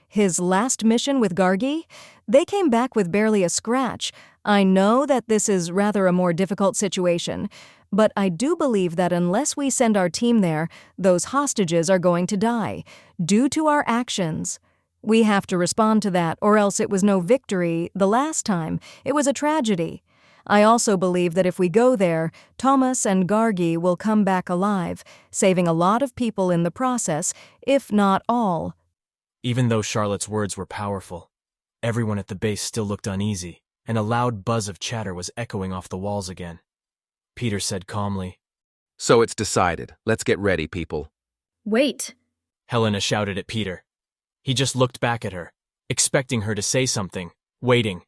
His last mission with Gargi? They came back with barely a scratch. I know that this is rather a more difficult situation, but I do believe that unless we send our team there, those hostages are going to die, due to our actions. We have to respond to that, or else it was no victory the last time. It was a tragedy. I also believe that if we go there, Tomas and Gargi will come back alive, saving a lot of people in the process, if not all. Even though Charlotte's words were powerful, everyone at the base still looked uneasy, and a loud buzz of chatter was echoing off the walls again. Peter said calmly, "So it's decided. Let's get ready, people." Wait. Helena shouted at Peter. He just looked back at her, expecting her to say something, waiting.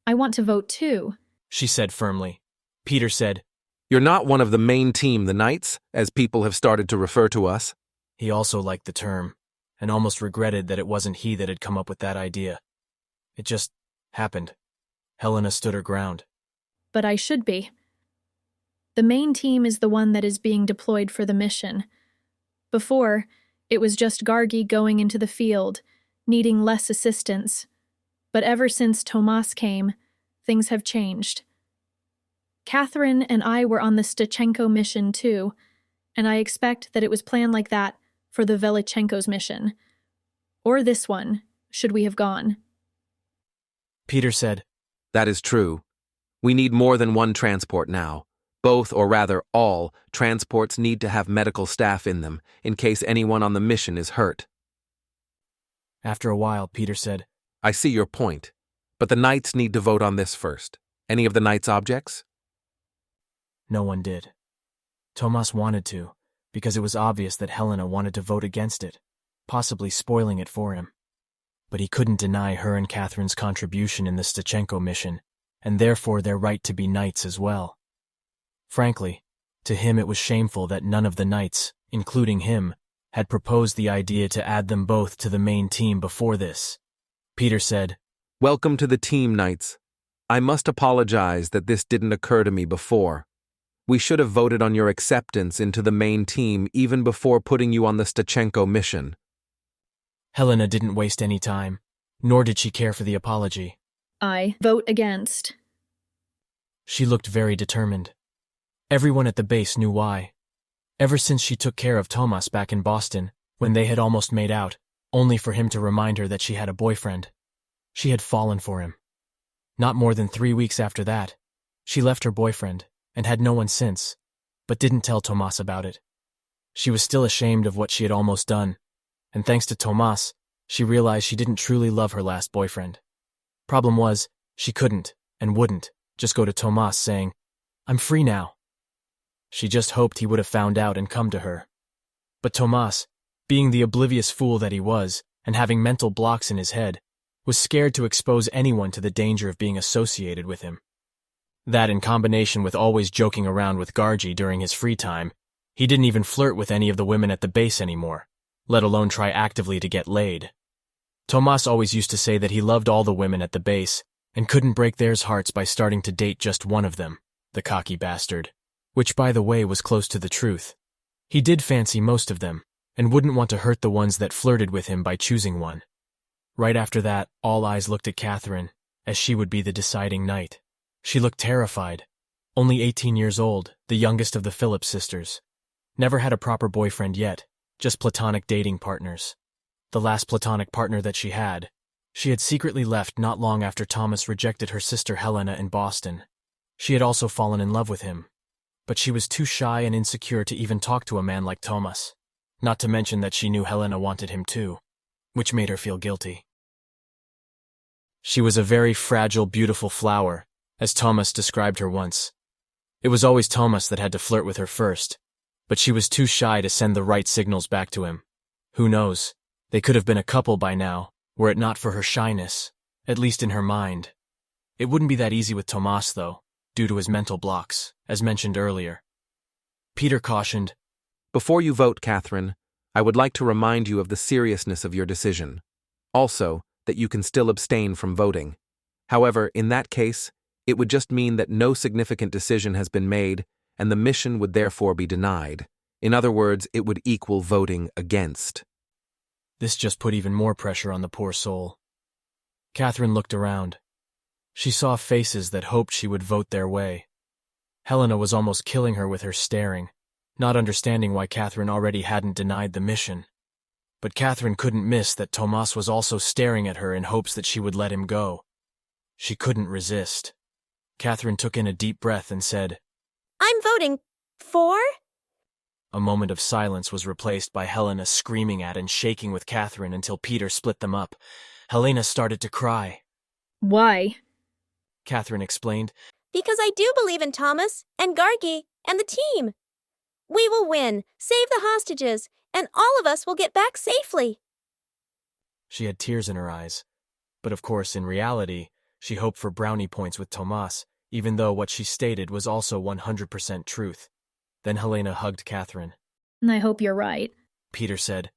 I want to vote too, she said firmly. Peter said, "You're not one of the main team, the Knights, as people have started to refer to us." He also liked the term, and almost regretted that it wasn't he that had come up with that idea. It just happened. Helena stood her ground. But I should be. The main team is the one that is being deployed for the mission. Before, it was just Gargi going into the field, needing less assistance. But ever since Tomas came, things have changed. Catherine and I were on the Stachenko mission too, and I expect that it was planned like that for the Velichenko's mission. Or this one, should we have gone. Peter said, "That is true. We need more than one transport now. Both, or rather all, transports need to have medical staff in them, in case anyone on the mission is hurt." After a while, Peter said, "I see your point, but the Knights need to vote on this first. Any of the Knights' objects?" No one did. Tomas wanted to, because it was obvious that Helena wanted to vote against it, possibly spoiling it for him. But he couldn't deny her and Catherine's contribution in the Stachenko mission, and therefore their right to be knights as well. Frankly, to him it was shameful that none of the knights, including him, had proposed the idea to add them both to the main team before this. Peter said, "Welcome to the team, Knights. I must apologize that this didn't occur to me before. We should have voted on your acceptance into the main team even before putting you on the Stachenko mission." Helena didn't waste any time, nor did she care for the apology. I vote against. She looked very determined. Everyone at the base knew why. Ever since she took care of Tomas back in Boston, when they had almost made out, only for him to remind her that she had a boyfriend, she had fallen for him. Not more than 3 weeks after that, she left her boyfriend and had no one since, but didn't tell Tomas about it. She was still ashamed of what she had almost done, and thanks to Tomas, she realized she didn't truly love her last boyfriend. Problem was, she couldn't, and wouldn't, just go to Tomas saying, "I'm free now." She just hoped he would have found out and come to her. But Tomas, being the oblivious fool that he was, and having mental blocks in his head, was scared to expose anyone to the danger of being associated with him. That, in combination with always joking around with Gargi during his free time, he didn't even flirt with any of the women at the base anymore, let alone try actively to get laid. Tomas always used to say that he loved all the women at the base and couldn't break theirs hearts by starting to date just one of them, the cocky bastard, which, by the way, was close to the truth. He did fancy most of them and wouldn't want to hurt the ones that flirted with him by choosing one. Right after that, all eyes looked at Catherine, as she would be the deciding knight. She looked terrified. Only 18 years old, the youngest of the Phillips sisters. Never had a proper boyfriend yet, just platonic dating partners. The last platonic partner that she had secretly left not long after Tomas rejected her sister Helena in Boston. She had also fallen in love with him, but she was too shy and insecure to even talk to a man like Tomas, not to mention that she knew Helena wanted him too, which made her feel guilty. She was a very fragile, beautiful flower, as Tomas described her once. It was always Tomas that had to flirt with her first, but she was too shy to send the right signals back to him. Who knows? They could have been a couple by now, were it not for her shyness, at least in her mind. It wouldn't be that easy with Tomas, though, due to his mental blocks, as mentioned earlier. Peter cautioned, Before you vote, Catherine, I would like to remind you of the seriousness of your decision. Also, that you can still abstain from voting. However, in that case, it would just mean that no significant decision has been made, and the mission would therefore be denied. In other words, it would equal voting against. This just put even more pressure on the poor soul. Catherine looked around. She saw faces that hoped she would vote their way. Helena was almost killing her with her staring, not understanding why Catherine already hadn't denied the mission. But Catherine couldn't miss that Tomas was also staring at her in hopes that she would let him go. She couldn't resist. Catherine took in a deep breath and said, I'm voting for? A moment of silence was replaced by Helena screaming at and shaking with Catherine until Peter split them up. Helena started to cry. Why? Catherine explained, Because I do believe in Tomas and Gargi and the team. We will win, save the hostages, and all of us will get back safely. She had tears in her eyes. But of course, in reality, she hoped for brownie points with Tomas, even though what she stated was also 100% truth. Then Helena hugged Catherine. I hope you're right. Peter said,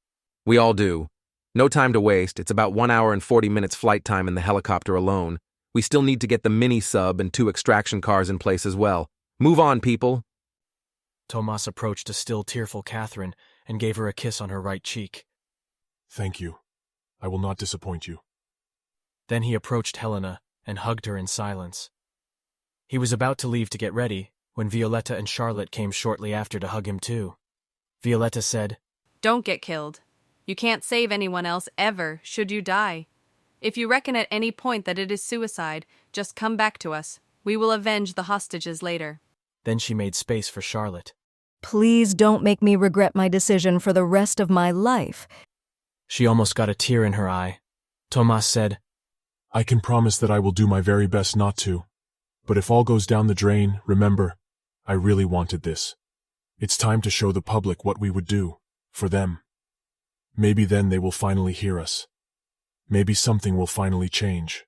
We all do. No time to waste. It's about 1 hour and 40 minutes flight time in the helicopter alone. We still need to get the mini-sub and 2 extraction cars in place as well. Move on, people. Tomas approached a still tearful Catherine and gave her a kiss on her right cheek. Thank you. I will not disappoint you. Then he approached Helena and hugged her in silence. He was about to leave to get ready when Violetta and Charlotte came shortly after to hug him too. Violetta said, Don't get killed. You can't save anyone else ever, should you die. If you reckon at any point that it is suicide, just come back to us. We will avenge the hostages later. Then she made space for Charlotte. Please don't make me regret my decision for the rest of my life. She almost got a tear in her eye. Tomas said, I can promise that I will do my very best not to. But if all goes down the drain, remember, I really wanted this. It's time to show the public what we would do, for them. Maybe then they will finally hear us. Maybe something will finally change.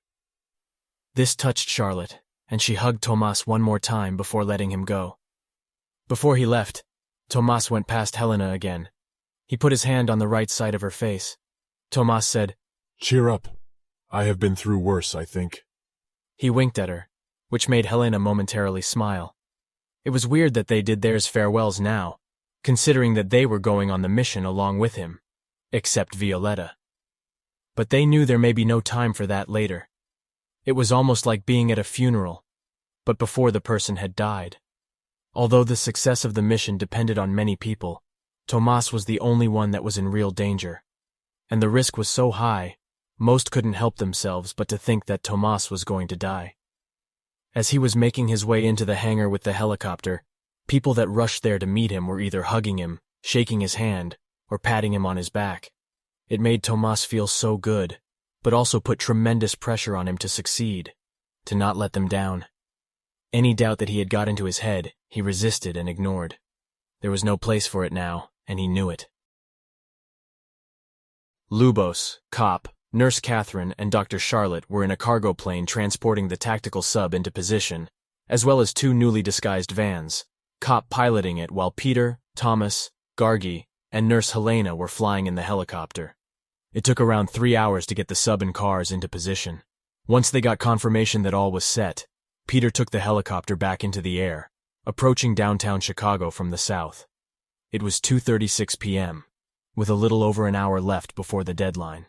This touched Charlotte, and she hugged Tomas one more time before letting him go. Before he left, Tomas went past Helena again. He put his hand on the right side of her face. Tomas said, Cheer up. I have been through worse, I think. He winked at her, which made Helena momentarily smile. It was weird that they did theirs farewells now, considering that they were going on the mission along with him, except Violetta. But they knew there may be no time for that later. It was almost like being at a funeral, but before the person had died. Although the success of the mission depended on many people, Tomas was the only one that was in real danger. And the risk was so high, most couldn't help themselves but to think that Tomas was going to die. As he was making his way into the hangar with the helicopter, people that rushed there to meet him were either hugging him, shaking his hand, or patting him on his back. It made Tomas feel so good, but also put tremendous pressure on him to succeed, to not let them down. Any doubt that he had got into his head, he resisted and ignored. There was no place for it now, and he knew it. Lubos, Cop, Nurse Catherine, and Dr. Charlotte were in a cargo plane transporting the tactical sub into position, as well as 2 newly disguised vans, Cop piloting it while Peter, Tomas, Gargi, and Nurse Helena were flying in the helicopter. It took around 3 hours to get the sub and cars into position. Once they got confirmation that all was set, Peter took the helicopter back into the air, approaching downtown Chicago from the south. It was 2:36 p.m., with a little over an hour left before the deadline.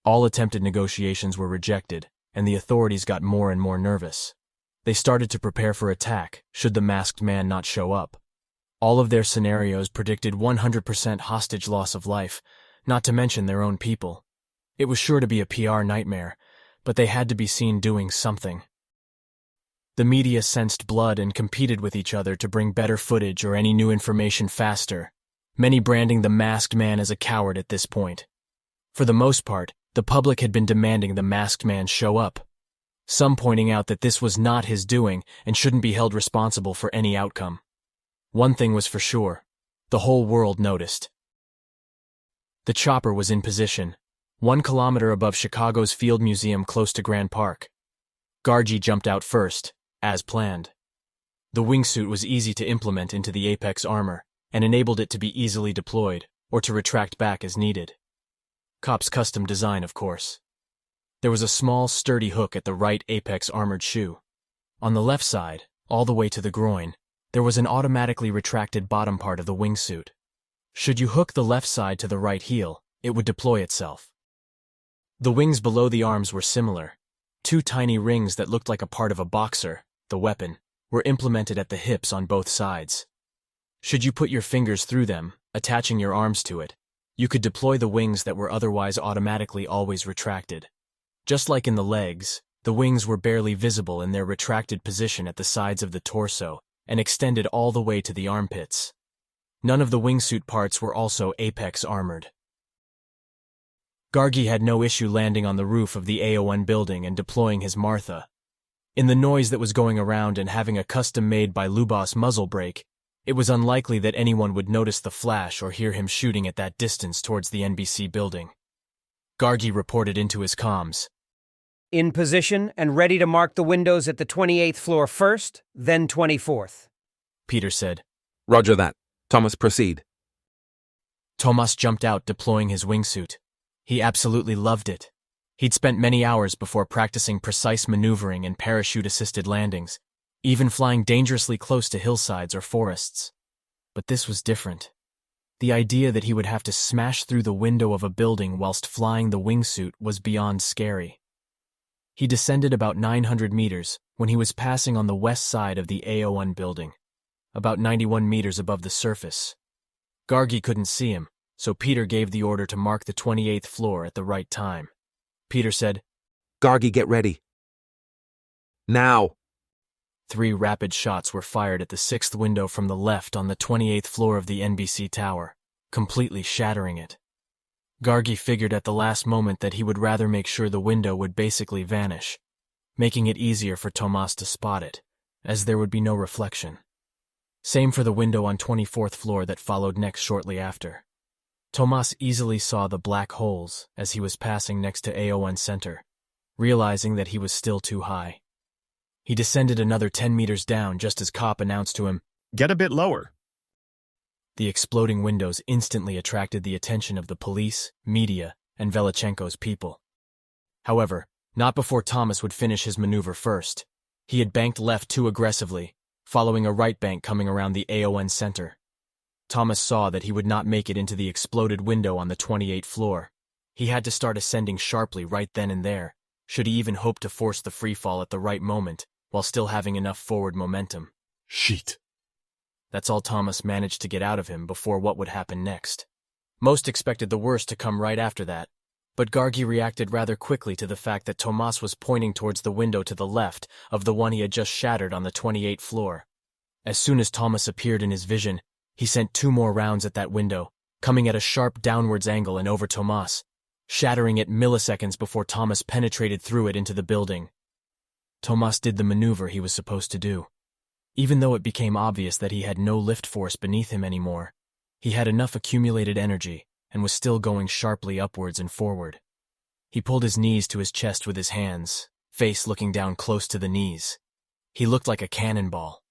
All attempted negotiations were rejected, and the authorities got more and more nervous. They started to prepare for attack, should the masked man not show up. All of their scenarios predicted 100% hostage loss of life, not to mention their own people. It was sure to be a PR nightmare, but they had to be seen doing something. The media sensed blood and competed with each other to bring better footage or any new information faster, many branding the masked man as a coward at this point. For the most part, the public had been demanding the masked man show up, some pointing out that this was not his doing and shouldn't be held responsible for any outcome. One thing was for sure, the whole world noticed. The chopper was in position, 1 kilometer above Chicago's Field Museum close to Grand Park. Gargi jumped out first, as planned. The wingsuit was easy to implement into the Apex armor and enabled it to be easily deployed or to retract back as needed. Cop's custom design, of course. There was a small, sturdy hook at the right Apex armored shoe. On the left side, all the way to the groin, there was an automatically retracted bottom part of the wingsuit. Should you hook the left side to the right heel, it would deploy itself. The wings below the arms were similar. Two tiny rings that looked like a part of a boxer, the weapon, were implemented at the hips on both sides. Should you put your fingers through them, attaching your arms to it, you could deploy the wings that were otherwise automatically always retracted. Just like in the legs, the wings were barely visible in their retracted position at the sides of the torso and extended all the way to the armpits. None of the wingsuit parts were also Apex armored. Gargi had no issue landing on the roof of the AO1 building and deploying his Martha. In the noise that was going around and having a custom-made by Lubos muzzle brake, it was unlikely that anyone would notice the flash or hear him shooting at that distance towards the NBC building. Gargi reported into his comms. In position and ready to mark the windows at the 28th floor first, then 24th. Peter said. Roger that. Tomas, proceed. Tomas jumped out, deploying his wingsuit. He absolutely loved it. He'd spent many hours before practicing precise maneuvering and parachute-assisted landings, even flying dangerously close to hillsides or forests. But this was different. The idea that he would have to smash through the window of a building whilst flying the wingsuit was beyond scary. He descended about 900 meters when he was passing on the west side of the AO1 building, about 91 meters above the surface. Gargi couldn't see him, so Peter gave the order to mark the 28th floor at the right time. Peter said, Gargi, get ready. Now! 3 rapid shots were fired at the 6th window from the left on the 28th floor of the NBC tower, completely shattering it. Gargi figured at the last moment that he would rather make sure the window would basically vanish, making it easier for Tomas to spot it, as there would be no reflection. Same for the window on 24th floor that followed next shortly after. Tomas easily saw the black holes as he was passing next to AO1 Center, realizing that he was still too high. He descended another 10 meters down just as Cop announced to him, Get a bit lower. The exploding windows instantly attracted the attention of the police, media, and Velichenko's people. However, not before Tomas would finish his maneuver first. He had banked left too aggressively, following a right bank coming around the AON Center. Tomas saw that he would not make it into the exploded window on the 28th floor. He had to start ascending sharply right then and there, should he even hope to force the freefall at the right moment, while still having enough forward momentum. Sheet. That's all Tomas managed to get out of him before what would happen next. Most expected the worst to come right after that, but Gargi reacted rather quickly to the fact that Tomas was pointing towards the window to the left of the one he had just shattered on the 28th floor. As soon as Tomas appeared in his vision, he sent 2 more rounds at that window, coming at a sharp downwards angle and over Tomas, shattering it milliseconds before Tomas penetrated through it into the building. Tomas did the maneuver he was supposed to do. Even though it became obvious that he had no lift force beneath him anymore, he had enough accumulated energy and was still going sharply upwards and forward. He pulled his knees to his chest with his hands, face looking down close to the knees. He looked like a cannonball.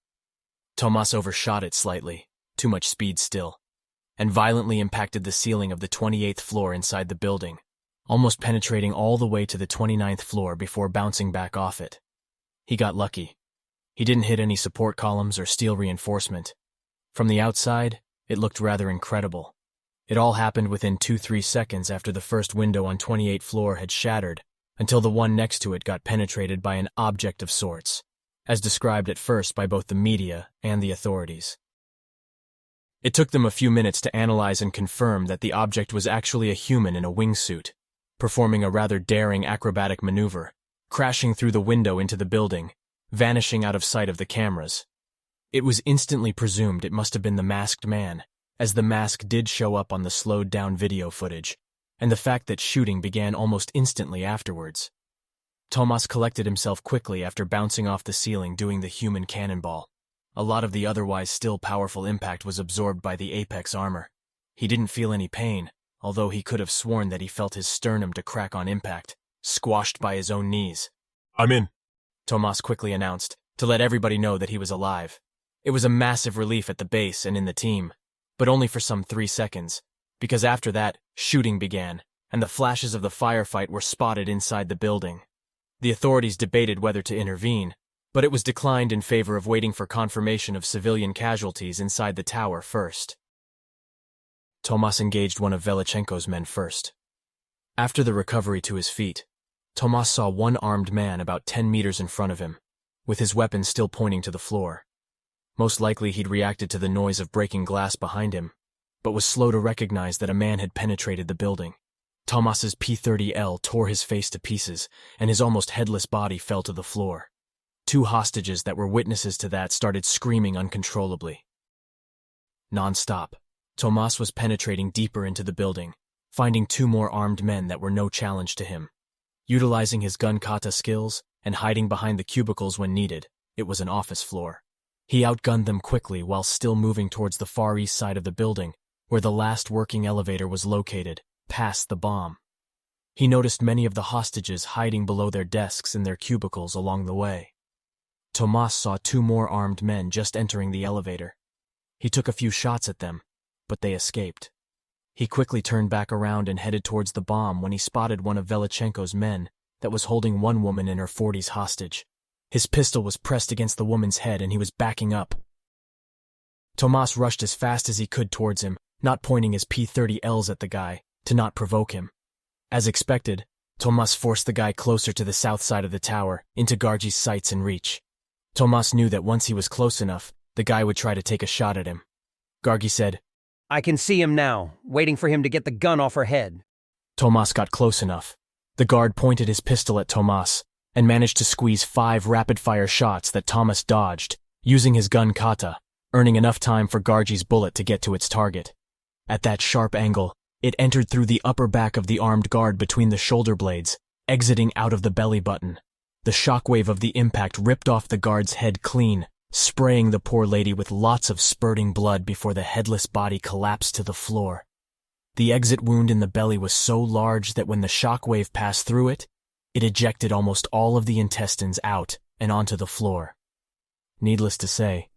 Tomas overshot it slightly, too much speed still, and violently impacted the ceiling of the 28th floor inside the building, almost penetrating all the way to the 29th floor before bouncing back off it. He got lucky. He didn't hit any support columns or steel reinforcement. From the outside, it looked rather incredible. It all happened within 2-3 seconds after the first window on 28th floor had shattered, until the one next to it got penetrated by an object of sorts, as described at first by both the media and the authorities. It took them a few minutes to analyze and confirm that the object was actually a human in a wingsuit, performing a rather daring acrobatic maneuver, crashing through the window into the building, vanishing out of sight of the cameras. It was instantly presumed it must have been the masked man, as the mask did show up on the slowed-down video footage, and the fact that shooting began almost instantly afterwards. Tomas collected himself quickly after bouncing off the ceiling doing the human cannonball. A lot of the otherwise still powerful impact was absorbed by the Apex armor. He didn't feel any pain, although he could have sworn that he felt his sternum to crack on impact, squashed by his own knees. I'm in. Tomas quickly announced, to let everybody know that he was alive. It was a massive relief at the base and in the team, but only for some 3 seconds, because after that, shooting began, and the flashes of the firefight were spotted inside the building. The authorities debated whether to intervene, but it was declined in favor of waiting for confirmation of civilian casualties inside the tower first. Tomas engaged one of Velichenko's men first. After the recovery to his feet, Tomas saw one armed man about 10 meters in front of him, with his weapon still pointing to the floor. Most likely he'd reacted to the noise of breaking glass behind him, but was slow to recognize that a man had penetrated the building. Tomas's P-30L tore his face to pieces, and his almost headless body fell to the floor. 2 hostages that were witnesses to that started screaming uncontrollably. Non-stop, Tomas was penetrating deeper into the building, finding 2 more armed men that were no challenge to him. Utilizing his gun kata skills and hiding behind the cubicles when needed, it was an office floor. He outgunned them quickly while still moving towards the far east side of the building, where the last working elevator was located, past the bomb. He noticed many of the hostages hiding below their desks in their cubicles along the way. Tomas saw 2 more armed men just entering the elevator. He took a few shots at them, but they escaped. He quickly turned back around and headed towards the bomb when he spotted one of Velichenko's men that was holding one woman in her 40s hostage. His pistol was pressed against the woman's head and he was backing up. Tomas rushed as fast as he could towards him, not pointing his P-30Ls at the guy, to not provoke him. As expected, Tomas forced the guy closer to the south side of the tower, into Gargi's sights and reach. Tomas knew that once he was close enough, the guy would try to take a shot at him. Gargi said, I can see him now, waiting for him to get the gun off her head. Tomas got close enough. The guard pointed his pistol at Tomas and managed to squeeze 5 rapid-fire shots that Tomas dodged, using his gun kata, earning enough time for Gargi's bullet to get to its target. At that sharp angle, it entered through the upper back of the armed guard between the shoulder blades, exiting out of the belly button. The shockwave of the impact ripped off the guard's head clean, spraying the poor lady with lots of spurting blood before the headless body collapsed to the floor. The exit wound in the belly was so large that when the shockwave passed through it, it ejected almost all of the intestines out and onto the floor. Needless to say,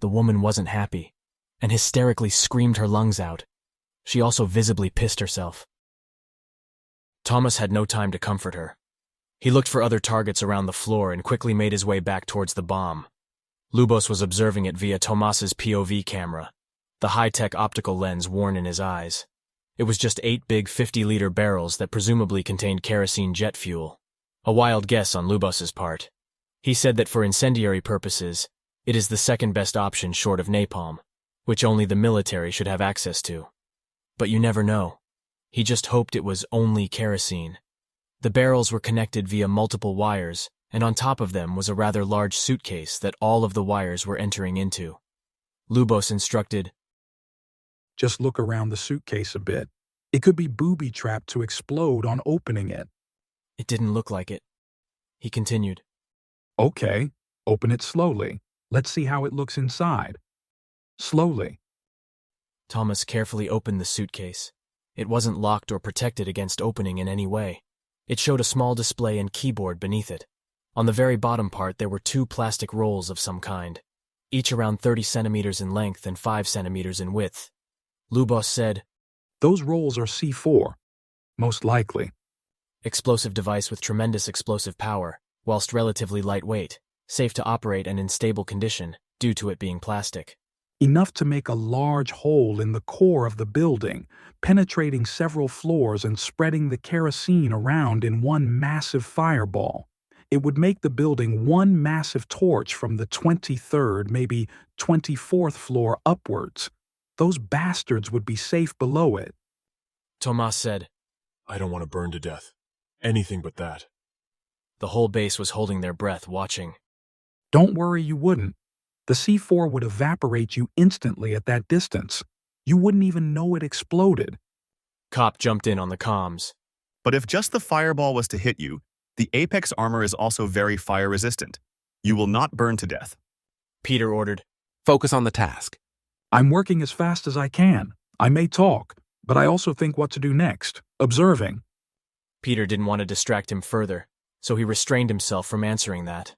the woman wasn't happy, and hysterically screamed her lungs out. She also visibly pissed herself. Tomas had no time to comfort her. He looked for other targets around the floor and quickly made his way back towards the bomb. Lubos was observing it via Tomas's POV camera, the high-tech optical lens worn in his eyes. It was just 8 big 50-liter barrels that presumably contained kerosene jet fuel. A wild guess on Lubos's part. He said that for incendiary purposes, it is the second best option short of napalm, which only the military should have access to. But you never know. He just hoped it was only kerosene. The barrels were connected via multiple wires, and on top of them was a rather large suitcase that all of the wires were entering into. Lubos instructed, Just look around the suitcase a bit. It could be booby-trapped to explode on opening it. It didn't look like it. He continued, Okay, open it slowly. Let's see how it looks inside. Slowly. Tomas carefully opened the suitcase. It wasn't locked or protected against opening in any way. It showed a small display and keyboard beneath it. On the very bottom part there were 2 plastic rolls of some kind, each around 30 centimeters in length and 5 centimeters in width. Lubos said, Those rolls are C4. Most likely. Explosive device with tremendous explosive power, whilst relatively lightweight, safe to operate and in stable condition, due to it being plastic. Enough to make a large hole in the core of the building, penetrating several floors and spreading the kerosene around in one massive fireball. It would make the building one massive torch from the 23rd, maybe 24th floor upwards. Those bastards would be safe below it. Tomas said, I don't want to burn to death. Anything but that. The whole base was holding their breath, watching. Don't worry, you wouldn't. The C4 would evaporate you instantly at that distance. You wouldn't even know it exploded. Cop jumped in on the comms. But if just the fireball was to hit you, the Apex armor is also very fire-resistant. You will not burn to death. Peter ordered, Focus on the task. I'm working as fast as I can. I may talk, but I also think what to do next. Observing. Peter didn't want to distract him further, so he restrained himself from answering that.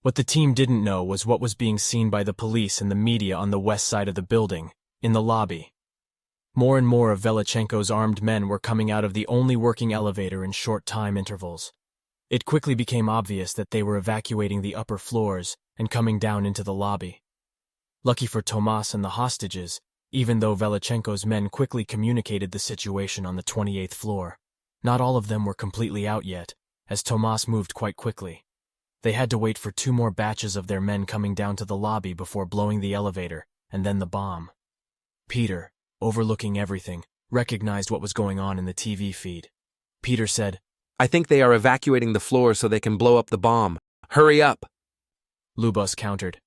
What the team didn't know was what was being seen by the police and the media on the west side of the building, in the lobby. More and more of Velichenko's armed men were coming out of the only working elevator in short time intervals. It quickly became obvious that they were evacuating the upper floors and coming down into the lobby. Lucky for Tomas and the hostages, even though Velichenko's men quickly communicated the situation on the 28th floor, not all of them were completely out yet, as Tomas moved quite quickly. They had to wait for 2 more batches of their men coming down to the lobby before blowing the elevator and then the bomb. Peter, overlooking everything, recognized what was going on in the TV feed. Peter said, I think they are evacuating the floor so they can blow up the bomb. Hurry up! Lubos countered.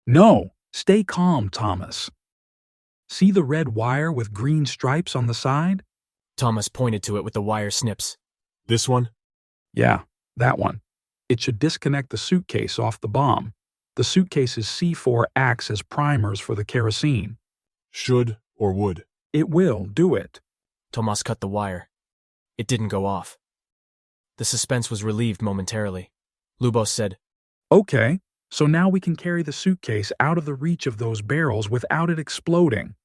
No, stay calm, Thomas. See the red wire with green stripes on the side? Thomas pointed to it with the wire snips. This one? Yeah, that one. It should disconnect the suitcase off the bomb. The suitcase's C4 acts as primers for the kerosene. Should or would? It will do it. Tomas cut the wire. It didn't go off. The suspense was relieved momentarily. Lubos said, Okay, so now we can carry the suitcase out of the reach of those barrels without it exploding.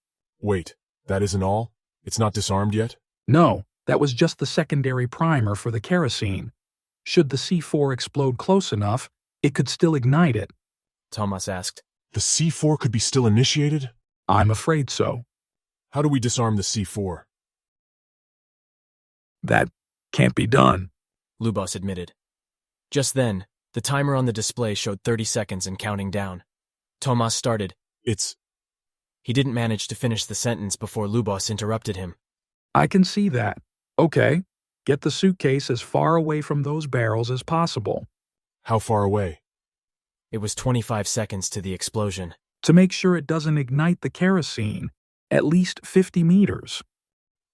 Wait, that isn't all? It's not disarmed yet? No, that was just the secondary primer for the kerosene. Should the C4 explode close enough, it could still ignite it. Tomas asked. The C4 could be still initiated? I'm afraid so. How do we disarm the C4? That can't be done. Lubos admitted. Just then, the timer on the display showed 30 seconds and counting down. Tomas started. He didn't manage to finish the sentence before Lubos interrupted him. I can see that. Okay, get the suitcase as far away from those barrels as possible. How far away? It was 25 seconds to the explosion. To make sure it doesn't ignite the kerosene, at least 50 meters.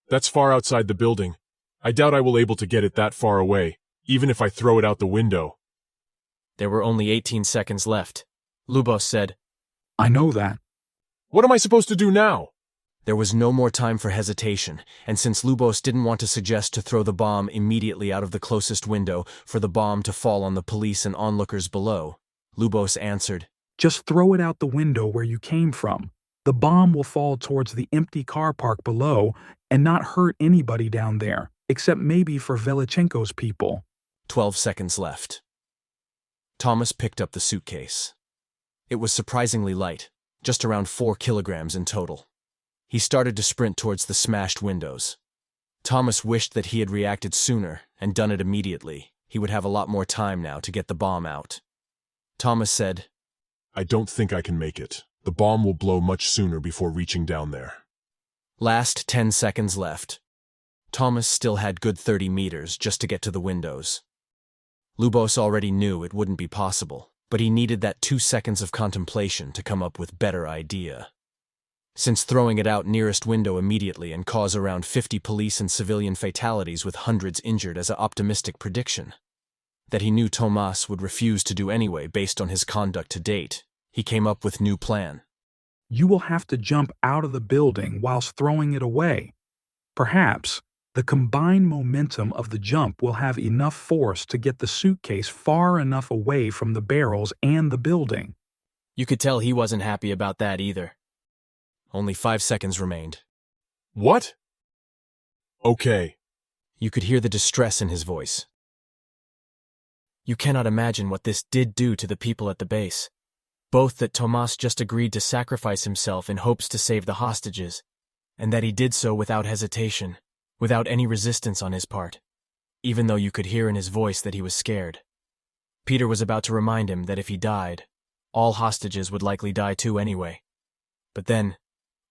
That's far outside the building. I doubt I will able to get it that far away, even if I throw it out the window. There were only 18 seconds left. Lubos said, I know that. What am I supposed to do now? There was no more time for hesitation, and since Lubos didn't want to suggest to throw the bomb immediately out of the closest window for the bomb to fall on the police and onlookers below, Lubos answered, Just throw it out the window where you came from. The bomb will fall towards the empty car park below and not hurt anybody down there, except maybe for Velichenko's people. 12 seconds left. Tomas picked up the suitcase. It was surprisingly light, just around 4 kilograms in total. He started to sprint towards the smashed windows. Tomas wished that he had reacted sooner and done it immediately. He would have a lot more time now to get the bomb out. Tomas said, I don't think I can make it. The bomb will blow much sooner before reaching down there. Last 10 seconds left. Tomas still had good 30 meters just to get to the windows. Lubos already knew it wouldn't be possible, but he needed that 2 seconds of contemplation to come up with better idea. Since throwing it out nearest window immediately and cause around 50 police and civilian fatalities with hundreds injured as an optimistic prediction, that he knew Tomas would refuse to do anyway based on his conduct to date, he came up with new plan. You will have to jump out of the building whilst throwing it away. Perhaps the combined momentum of the jump will have enough force to get the suitcase far enough away from the barrels and the building. You could tell he wasn't happy about that either. Only 5 seconds remained. What? Okay. You could hear the distress in his voice. You cannot imagine what this did do to the people at the base. Both that Tomas just agreed to sacrifice himself in hopes to save the hostages, and that he did so without hesitation, without any resistance on his part, even though you could hear in his voice that he was scared. Peter was about to remind him that if he died, all hostages would likely die too anyway. But then,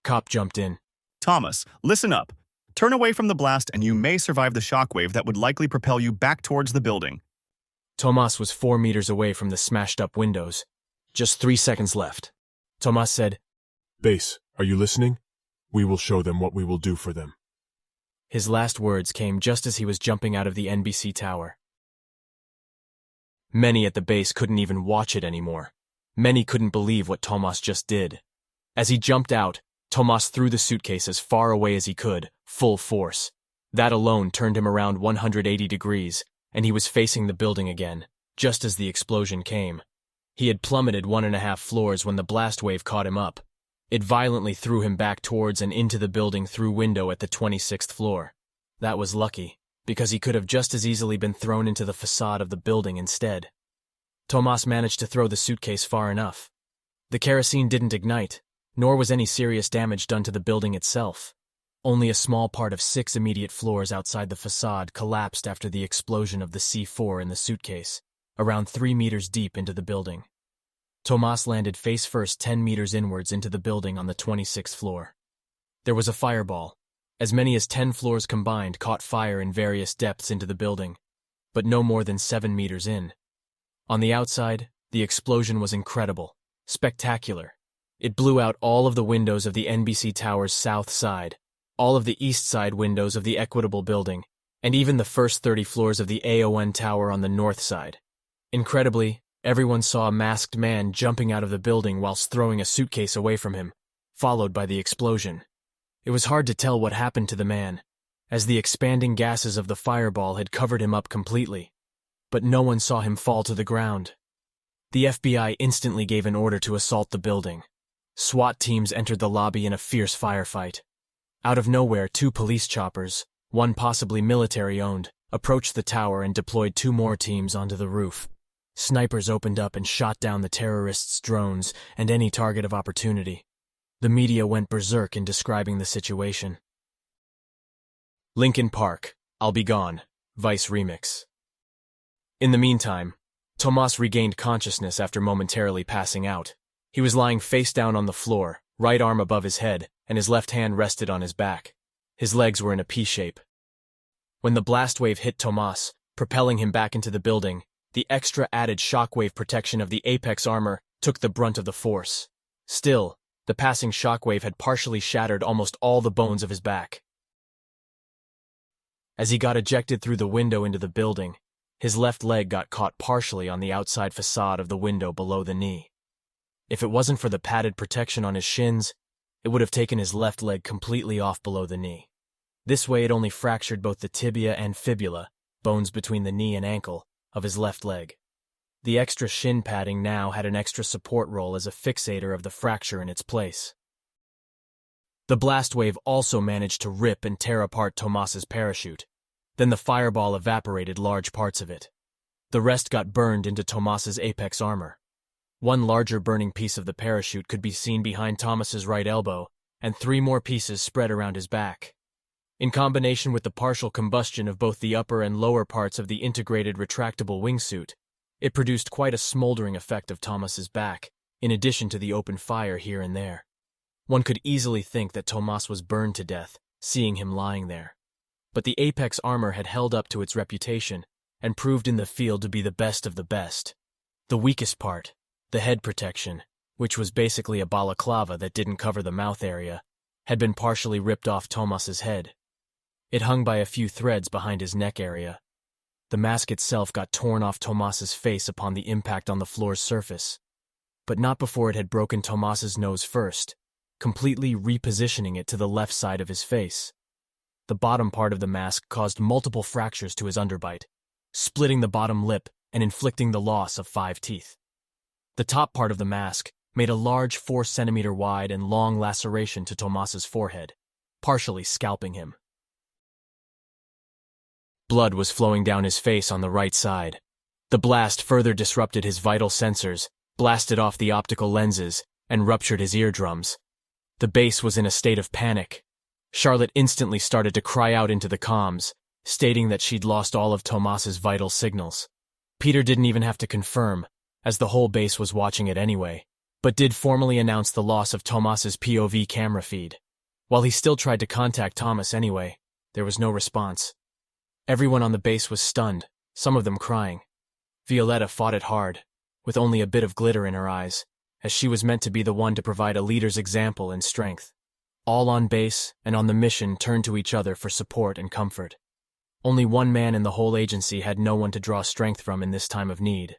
Cop jumped in. Thomas, listen up. Turn away from the blast and you may survive the shockwave that would likely propel you back towards the building. Tomas was 4 meters away from the smashed-up windows. Just 3 seconds left. Tomas said, Base, are you listening? We will show them what we will do for them. His last words came just as he was jumping out of the NBC tower. Many at the base couldn't even watch it anymore. Many couldn't believe what Tomas just did. As he jumped out, Tomas threw the suitcase as far away as he could, full force. That alone turned him around 180 degrees, and he was facing the building again, just as the explosion came. He had plummeted 1.5 floors when the blast wave caught him up. It violently threw him back towards and into the building through window at the 26th floor. That was lucky, because he could have just as easily been thrown into the facade of the building instead. Tomas managed to throw the suitcase far enough. The kerosene didn't ignite, nor was any serious damage done to the building itself. Only a small part of 6 immediate floors outside the facade collapsed after the explosion of the C4 in the suitcase, around 3 meters deep into the building. Tomas landed face first 10 meters inwards into the building on the 26th floor. There was a fireball. As many as 10 floors combined caught fire in various depths into the building, but no more than 7 meters in. On the outside, the explosion was incredible, spectacular. It blew out all of the windows of the NBC Tower's south side, all of the east side windows of the Equitable Building, and even the first 30 floors of the AON Tower on the north side. Incredibly, everyone saw a masked man jumping out of the building whilst throwing a suitcase away from him, followed by the explosion. It was hard to tell what happened to the man, as the expanding gases of the fireball had covered him up completely, but no one saw him fall to the ground. The FBI instantly gave an order to assault the building. SWAT teams entered the lobby in a fierce firefight. Out of nowhere, 2 police choppers, one possibly military-owned, approached the tower and deployed 2 more teams onto the roof. Snipers opened up and shot down the terrorists' drones and any target of opportunity. The media went berserk in describing the situation. Lincoln Park, I'll Be Gone, Vice Remix. In the meantime, Tomas regained consciousness after momentarily passing out. He was lying face down on the floor, right arm above his head, and his left hand rested on his back. His legs were in a P shape. When the blast wave hit Tomas, propelling him back into the building, the extra added shockwave protection of the Apex armor took the brunt of the force. Still, the passing shockwave had partially shattered almost all the bones of his back. As he got ejected through the window into the building, his left leg got caught partially on the outside facade of the window below the knee. If it wasn't for the padded protection on his shins, it would have taken his left leg completely off below the knee. This way it only fractured both the tibia and fibula, bones between the knee and ankle, of his left leg. The extra shin padding now had an extra support role as a fixator of the fracture in its place. The blast wave also managed to rip and tear apart Tomas's parachute. Then the fireball evaporated large parts of it. The rest got burned into Tomas's Apex armor. One larger burning piece of the parachute could be seen behind Tomas's right elbow, and 3 more pieces spread around his back. In combination with the partial combustion of both the upper and lower parts of the integrated retractable wingsuit, it produced quite a smoldering effect of Tomas's back, in addition to the open fire here and there. One could easily think that Tomas was burned to death, seeing him lying there. But the Apex armor had held up to its reputation, and proved in the field to be the best of the best. The weakest part, the head protection, which was basically a balaclava that didn't cover the mouth area, had been partially ripped off Tomas's head. It hung by a few threads behind his neck area. The mask itself got torn off Tomas's face upon the impact on the floor's surface, but not before it had broken Tomas's nose first, completely repositioning it to the left side of his face. The bottom part of the mask caused multiple fractures to his underbite, splitting the bottom lip and inflicting the loss of 5 teeth. The top part of the mask made a large 4-centimeter wide and long laceration to Tomas's forehead, partially scalping him. Blood was flowing down his face on the right side. The blast further disrupted his vital sensors, blasted off the optical lenses, and ruptured his eardrums. The base was in a state of panic. Charlotte instantly started to cry out into the comms, stating that she'd lost all of Tomas's vital signals. Peter didn't even have to confirm, as the whole base was watching it anyway, but did formally announce the loss of Tomas's POV camera feed. While he still tried to contact Tomas anyway, there was no response. Everyone on the base was stunned, some of them crying. Violetta fought it hard, with only a bit of glitter in her eyes, as she was meant to be the one to provide a leader's example and strength. All on base and on the mission turned to each other for support and comfort. Only one man in the whole agency had no one to draw strength from in this time of need.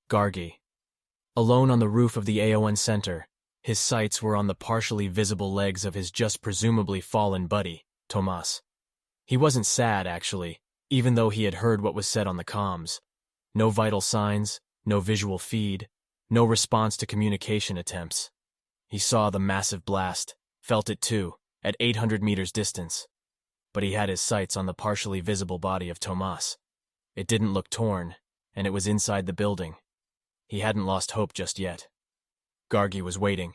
Gargi. Alone on the roof of the AON Center, his sights were on the partially visible legs of his just presumably fallen buddy, Tomas. He wasn't sad, actually, even though he had heard what was said on the comms. No vital signs, no visual feed, No response to communication attempts. He saw the massive blast, felt it too, at 800 meters distance. But he had his sights on the partially visible body of Tomas. It didn't look torn, and it was inside the building. He hadn't lost hope just yet. Gargi was waiting.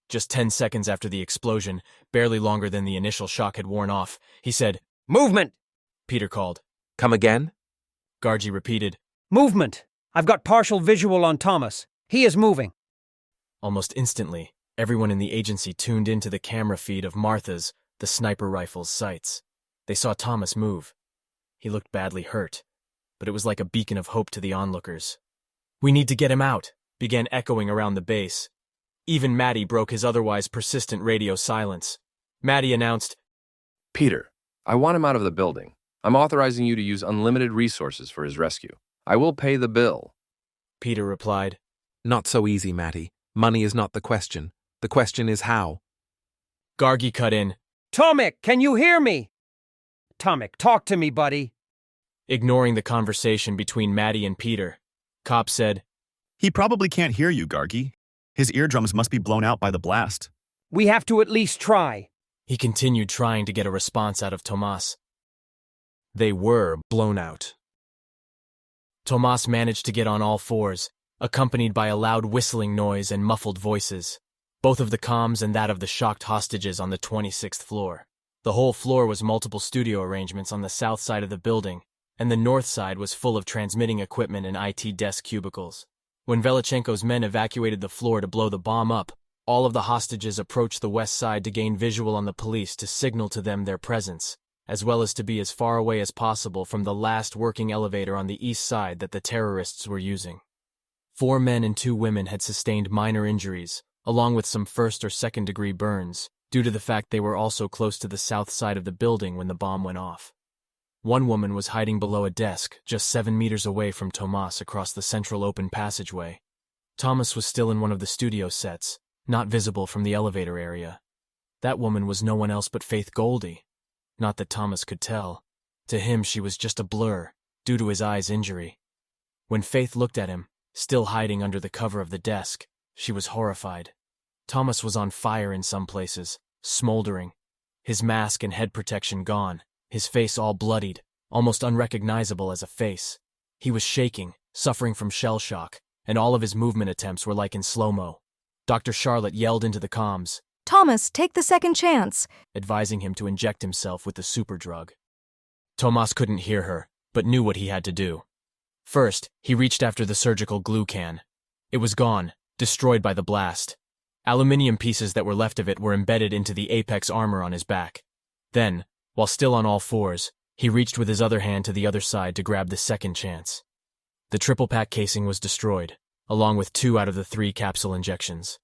Just 10 seconds after the explosion, barely longer than the initial shock had worn off, he said, Movement! Peter called. Come again? Gargi repeated, Movement! I've got partial visual on Tomas. He is moving. Almost instantly, everyone in the agency tuned into the camera feed of Martha's, the sniper rifle's sights. They saw Tomas move. He looked badly hurt, but it was like a beacon of hope to the onlookers. We need to get him out, began echoing around the base. Even Maddie broke his otherwise persistent radio silence. Maddie announced, Peter, I want him out of the building. I'm authorizing you to use unlimited resources for his rescue. I will pay the bill. Peter replied, Not so easy, Matty. Money is not the question. The question is how. Gargi cut in, Tomek, can you hear me? Tomek, talk to me, buddy. Ignoring the conversation between Maddie and Peter. Cop said, He probably can't hear you, Gargi. His eardrums must be blown out by the blast. We have to at least try. He continued trying to get a response out of Tomas. They were blown out. Tomas managed to get on all fours, accompanied by a loud whistling noise and muffled voices, both of the comms and that of the shocked hostages on the 26th floor. The whole floor was multiple studio arrangements on the south side of the building, and the north side was full of transmitting equipment and IT desk cubicles. When Velichenko's men evacuated the floor to blow the bomb up, all of the hostages approached the west side to gain visual on the police to signal to them their presence, as well as to be as far away as possible from the last working elevator on the east side that the terrorists were using. 4 men and 2 women had sustained minor injuries, along with some first or second-degree burns, due to the fact they were also close to the south side of the building when the bomb went off. One woman was hiding below a desk, just 7 meters away from Tomas across the central open passageway. Tomas was still in one of the studio sets, not visible from the elevator area. That woman was no one else but Faith Goldie. Not that Tomas could tell. To him, she was just a blur, due to his eye's injury. When Faith looked at him, still hiding under the cover of the desk, she was horrified. Tomas was on fire in some places, smoldering. His mask and head protection gone, his face all bloodied, almost unrecognizable as a face. He was shaking, suffering from shell shock, and all of his movement attempts were like in slow-mo. Dr. Charlotte yelled into the comms, Tomas, take the second chance. Advising him to inject himself with the super drug. Tomas couldn't hear her, but knew what he had to do. First, he reached after the surgical glue can. It was gone, destroyed by the blast. Aluminium pieces that were left of it were embedded into the Apex armor on his back. Then, while still on all fours, he reached with his other hand to the other side to grab the second chance. The triple-pack casing was destroyed, along with 2 out of the 3 capsule injections.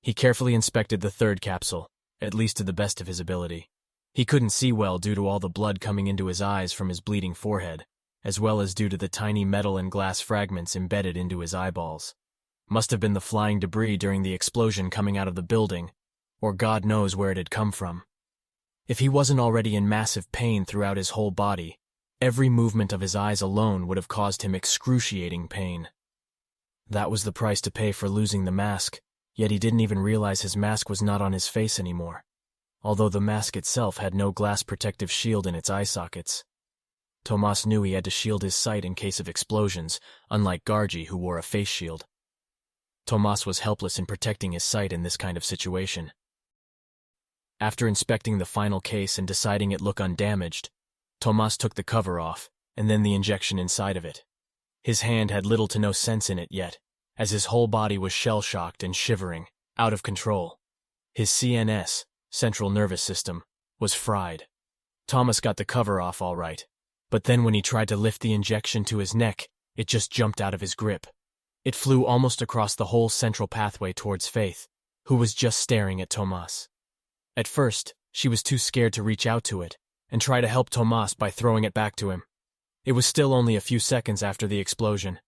He carefully inspected the 3rd capsule, at least to the best of his ability. He couldn't see well due to all the blood coming into his eyes from his bleeding forehead, as well as due to the tiny metal and glass fragments embedded into his eyeballs. Must have been the flying debris during the explosion coming out of the building, or God knows where it had come from. If he wasn't already in massive pain throughout his whole body, every movement of his eyes alone would have caused him excruciating pain. That was the price to pay for losing the mask, yet he didn't even realize his mask was not on his face anymore, although the mask itself had no glass protective shield in its eye sockets. Tomas knew he had to shield his sight in case of explosions, unlike Gargi, who wore a face shield. Tomas was helpless in protecting his sight in this kind of situation. After inspecting the final case and deciding it looked undamaged, Tomas took the cover off, and then the injection inside of it. His hand had little to no sense in it yet, as his whole body was shell-shocked and shivering, out of control. His CNS, central nervous system, was fried. Tomas got the cover off all right, but then when he tried to lift the injection to his neck, it just jumped out of his grip. It flew almost across the whole central pathway towards Faith, who was just staring at Tomas. At first, she was too scared to reach out to it and try to help Tomas by throwing it back to him. It was still only a few seconds after the explosion.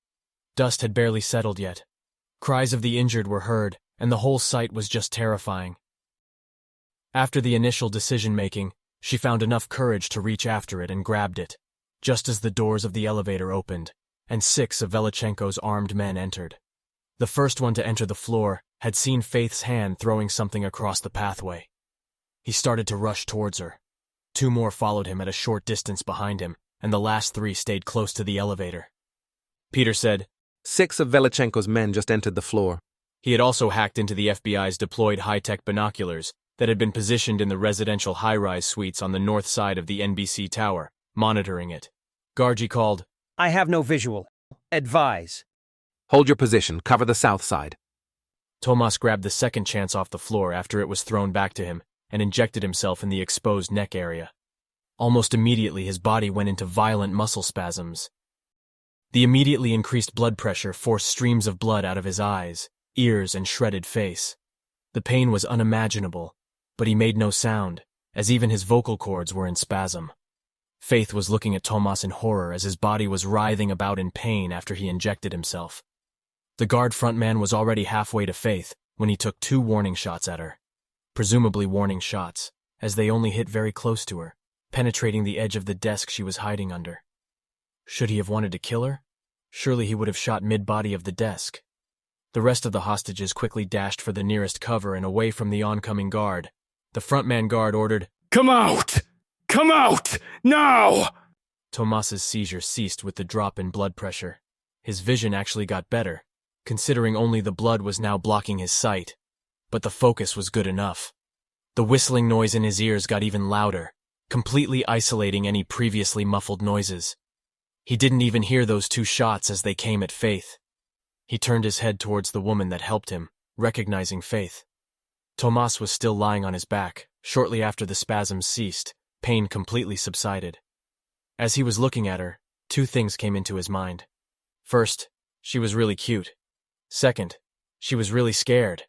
Dust had barely settled yet. Cries of the injured were heard, and the whole sight was just terrifying. After the initial decision-making, she found enough courage to reach after it and grabbed it, just as the doors of the elevator opened, and 6 of Velichenko's armed men entered. The first one to enter the floor had seen Faith's hand throwing something across the pathway. He started to rush towards her. 2 more followed him at a short distance behind him, and the last 3 stayed close to the elevator. Peter said, 6 of Velichenko's men just entered the floor. He had also hacked into the FBI's deployed high-tech binoculars that had been positioned in the residential high-rise suites on the north side of the NBC tower, monitoring it. Gargi called, I have no visual. Advise. Hold your position. Cover the south side. Tomas grabbed the second chance off the floor after it was thrown back to him and injected himself in the exposed neck area. Almost immediately, his body went into violent muscle spasms. The immediately increased blood pressure forced streams of blood out of his eyes, ears, and shredded face. The pain was unimaginable, but he made no sound, as even his vocal cords were in spasm. Faith was looking at Tomas in horror as his body was writhing about in pain after he injected himself. The guard frontman was already halfway to Faith when he took 2 warning shots at her. Presumably warning shots, as they only hit very close to her, penetrating the edge of the desk she was hiding under. Should he have wanted to kill her? Surely he would have shot mid-body of the desk. The rest of the hostages quickly dashed for the nearest cover and away from the oncoming guard. The frontman guard ordered, Come out! Come out! Now! Tomas's seizure ceased with the drop in blood pressure. His vision actually got better, considering only the blood was now blocking his sight. But the focus was good enough. The whistling noise in his ears got even louder, completely isolating any previously muffled noises. He didn't even hear those 2 shots as they came at Faith. He turned his head towards the woman that helped him, recognizing Faith. Tomas was still lying on his back. Shortly after the spasms ceased, pain completely subsided. As he was looking at her, 2 things came into his mind. First, she was really cute. Second, she was really scared.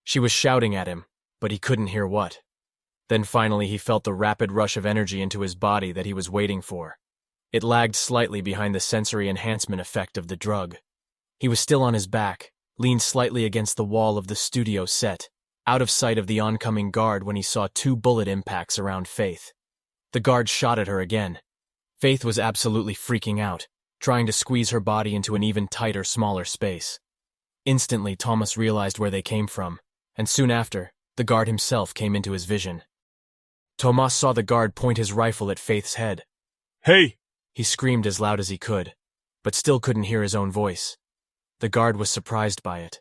She was shouting at him, but he couldn't hear what. Then finally he felt the rapid rush of energy into his body that he was waiting for. It lagged slightly behind the sensory enhancement effect of the drug. He was still on his back, leaned slightly against the wall of the studio set, out of sight of the oncoming guard when he saw 2 bullet impacts around Faith. The guard shot at her again. Faith was absolutely freaking out, trying to squeeze her body into an even tighter, smaller space. Instantly, Tomas realized where they came from, and soon after, the guard himself came into his vision. Tomas saw the guard point his rifle at Faith's head. Hey! He screamed as loud as he could, but still couldn't hear his own voice. The guard was surprised by it,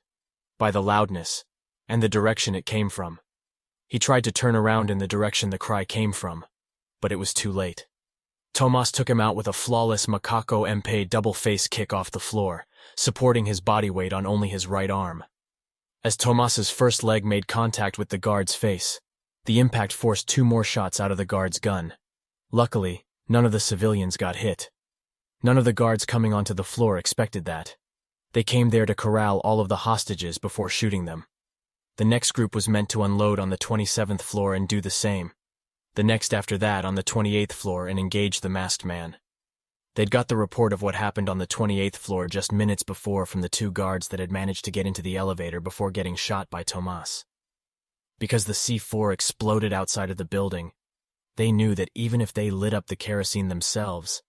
by the loudness, and the direction it came from. He tried to turn around in the direction the cry came from, but it was too late. Tomas took him out with a flawless Macaco MP double-face kick off the floor, supporting his body weight on only his right arm. As Tomas's first leg made contact with the guard's face, the impact forced 2 more shots out of the guard's gun. Luckily, none of the civilians got hit. None of the guards coming onto the floor expected that. They came there to corral all of the hostages before shooting them. The next group was meant to unload on the 27th floor and do the same. The next after that on the 28th floor and engage the masked man. They'd got the report of what happened on the 28th floor just minutes before from the 2 guards that had managed to get into the elevator before getting shot by Tomas. Because the C4 exploded outside of the building, they knew that even if they lit up the kerosene themselves,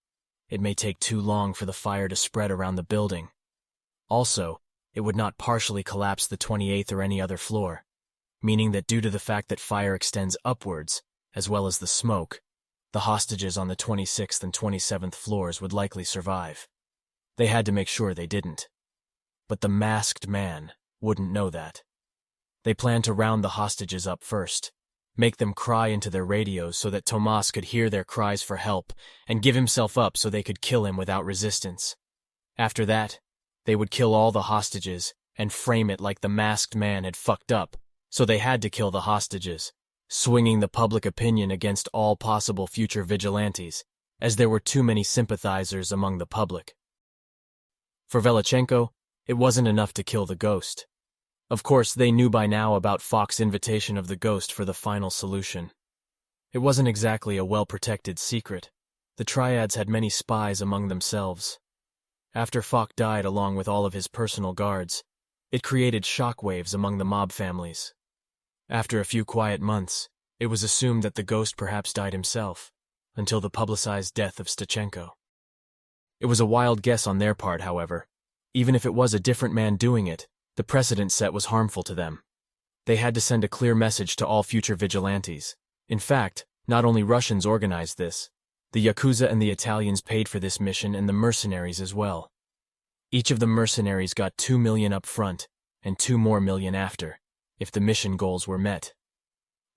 it may take too long for the fire to spread around the building. Also, it would not partially collapse the 28th or any other floor, meaning that due to the fact that fire extends upwards, as well as the smoke, the hostages on the 26th and 27th floors would likely survive. They had to make sure they didn't. But the masked man wouldn't know that. They planned to round the hostages up first, make them cry into their radios so that Tomas could hear their cries for help and give himself up so they could kill him without resistance. After that, they would kill all the hostages and frame it like the masked man had fucked up, so they had to kill the hostages, swinging the public opinion against all possible future vigilantes, as there were too many sympathizers among the public. For Velichenko, it wasn't enough to kill the ghost. Of course, they knew by now about Fox's invitation of the ghost for the final solution. It wasn't exactly a well-protected secret. The triads had many spies among themselves. After Fox died along with all of his personal guards, it created shockwaves among the mob families. After a few quiet months, it was assumed that the ghost perhaps died himself, until the publicized death of Stachenko. It was a wild guess on their part, however. Even if it was a different man doing it, the precedent set was harmful to them. They had to send a clear message to all future vigilantes. In fact, not only Russians organized this. The Yakuza and the Italians paid for this mission, and the mercenaries as well. Each of the mercenaries got $2 million up front, and $2 more million after, if the mission goals were met.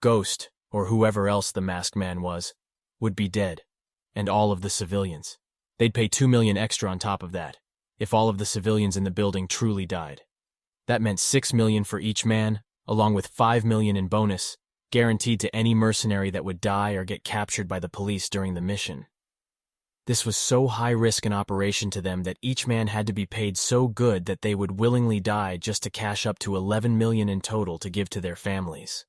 Ghost, or whoever else the masked man was, would be dead, and all of the civilians. They'd pay $2 million extra on top of that, if all of the civilians in the building truly died. That meant $6 million for each man, along with $5 million in bonus, guaranteed to any mercenary that would die or get captured by the police during the mission. This was so high-risk an operation to them that each man had to be paid so good that they would willingly die just to cash up to $11 million in total to give to their families.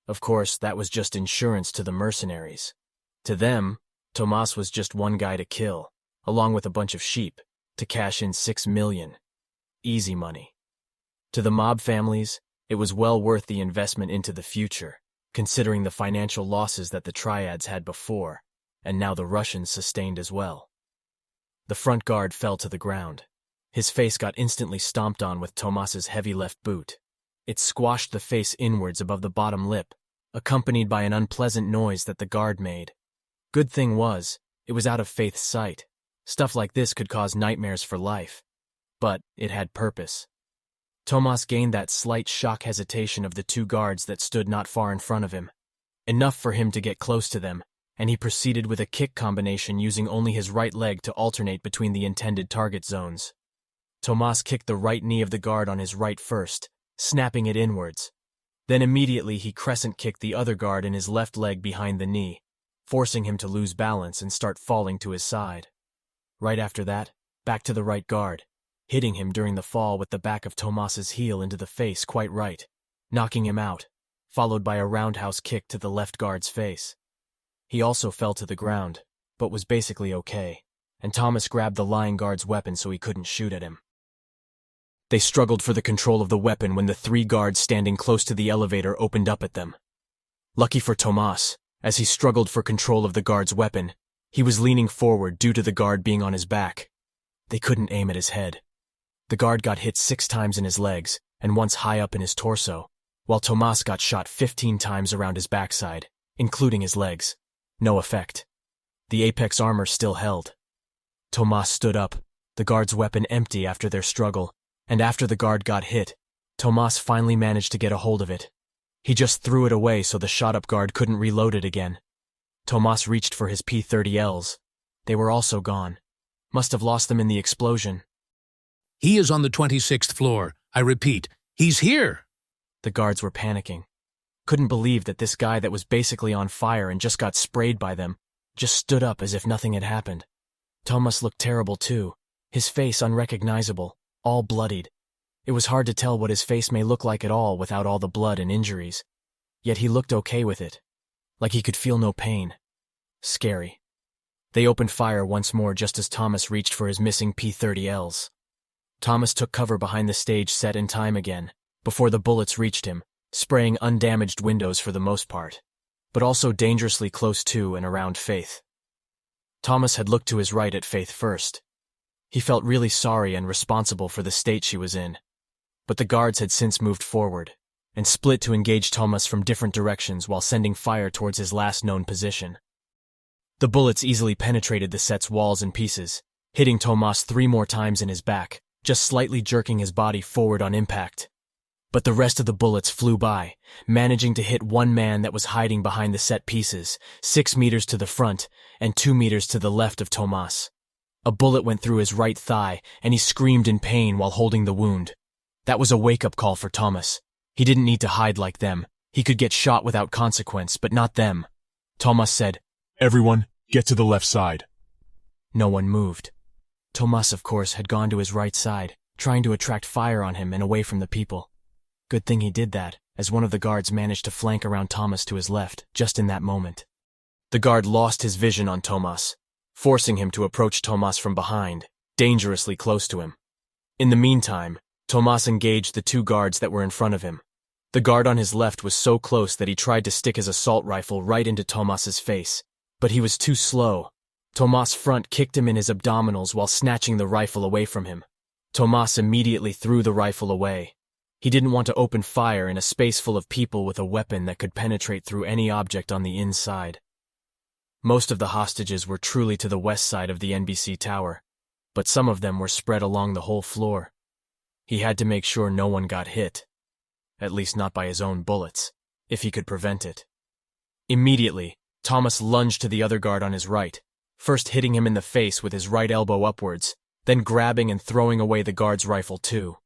Of course, that was just insurance to the mercenaries. To them, Tomas was just one guy to kill, along with a bunch of sheep, to cash in $6 million. Easy money. To the mob families, it was well worth the investment into the future, considering the financial losses that the triads had before, and now the Russians sustained as well. The front guard fell to the ground. His face got instantly stomped on with Tomas's heavy left boot. It squashed the face inwards above the bottom lip, accompanied by an unpleasant noise that the guard made. Good thing was, it was out of Faith's sight. Stuff like this could cause nightmares for life. But it had purpose. Tomas gained that slight shock hesitation of the two guards that stood not far in front of him. Enough for him to get close to them, and he proceeded with a kick combination using only his right leg to alternate between the intended target zones. Tomas kicked the right knee of the guard on his right first, snapping it inwards. Then immediately he crescent kicked the other guard in his left leg behind the knee, forcing him to lose balance and start falling to his side. Right after that, back to the right guard, hitting him during the fall with the back of Tomas's heel into the face quite right, knocking him out, followed by a roundhouse kick to the left guard's face. He also fell to the ground, but was basically okay, and Tomas grabbed the lying guard's weapon so he couldn't shoot at him. They struggled for the control of the weapon when the three guards standing close to the elevator opened up at them. Lucky for Tomas, as he struggled for control of the guard's weapon, he was leaning forward due to the guard being on his back. They couldn't aim at his head. The guard got hit 6 times in his legs and once high up in his torso, while Tomas got shot 15 times around his backside, including his legs. No effect. The apex armor still held. Tomas stood up, the guard's weapon empty after their struggle, and after the guard got hit, Tomas finally managed to get a hold of it. He just threw it away so the shot-up guard couldn't reload it again. Tomas reached for his P-30Ls. They were also gone. Must have lost them in the explosion. He is on the 26th floor. I repeat, he's here. The guards were panicking. Couldn't believe that this guy that was basically on fire and just got sprayed by them just stood up as if nothing had happened. Tomas looked terrible too, his face unrecognizable, all bloodied. It was hard to tell what his face may look like at all without all the blood and injuries. Yet he looked okay with it, like he could feel no pain. Scary. They opened fire once more just as Tomas reached for his missing P-30Ls. Tomas took cover behind the stage set in time again, before the bullets reached him, spraying undamaged windows for the most part, but also dangerously close to and around Faith. Tomas had looked to his right at Faith first. He felt really sorry and responsible for the state she was in, but the guards had since moved forward and split to engage Tomas from different directions while sending fire towards his last known position. The bullets easily penetrated the set's walls and pieces, hitting Tomas 3 more times in his back, just slightly jerking his body forward on impact. But the rest of the bullets flew by, managing to hit one man that was hiding behind the set pieces, 6 meters to the front and 2 meters to the left of Tomas. A bullet went through his right thigh, and he screamed in pain while holding the wound. That was a wake-up call for Tomas. He didn't need to hide like them. He could get shot without consequence, but not them. Tomas said, "Everyone, get to the left side." No one moved. Tomas, of course, had gone to his right side, trying to attract fire on him and away from the people. Good thing he did that, as one of the guards managed to flank around Tomas to his left, just in that moment. The guard lost his vision on Tomas, forcing him to approach Tomas from behind, dangerously close to him. In the meantime, Tomas engaged the 2 guards that were in front of him. The guard on his left was so close that he tried to stick his assault rifle right into Tomas's face, but he was too slow. Tomas' front kicked him in his abdominals while snatching the rifle away from him. Tomas immediately threw the rifle away. He didn't want to open fire in a space full of people with a weapon that could penetrate through any object on the inside. Most of the hostages were truly to the west side of the NBC tower, but some of them were spread along the whole floor. He had to make sure no one got hit, at least not by his own bullets, if he could prevent it. Immediately, Tomas lunged to the other guard on his right, first hitting him in the face with his right elbow upwards, then grabbing and throwing away the guard's rifle too.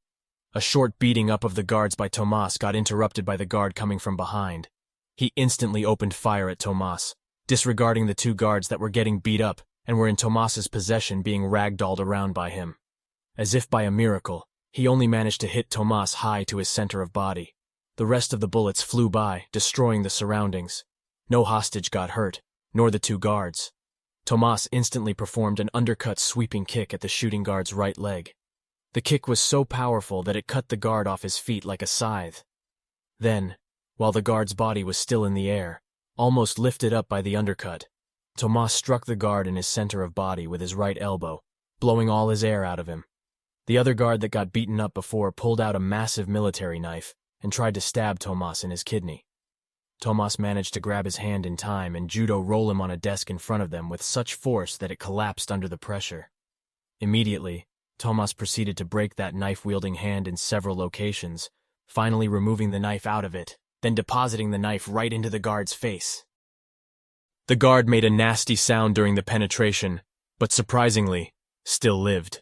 A short beating up of the guards by Tomas got interrupted by the guard coming from behind. He instantly opened fire at Tomas, disregarding the two guards that were getting beat up and were in Tomas's possession being ragdolled around by him. As if by a miracle, he only managed to hit Tomas high to his center of body. The rest of the bullets flew by, destroying the surroundings. No hostage got hurt, nor the two guards. Tomas instantly performed an undercut sweeping kick at the shooting guard's right leg. The kick was so powerful that it cut the guard off his feet like a scythe. Then, while the guard's body was still in the air, almost lifted up by the undercut, Tomas struck the guard in his center of body with his right elbow, blowing all his air out of him. The other guard that got beaten up before pulled out a massive military knife and tried to stab Tomas in his kidney. Tomas managed to grab his hand in time and judo roll him on a desk in front of them with such force that it collapsed under the pressure. Immediately, Tomas proceeded to break that knife-wielding hand in several locations, finally removing the knife out of it, then depositing the knife right into the guard's face. The guard made a nasty sound during the penetration, but surprisingly, still lived.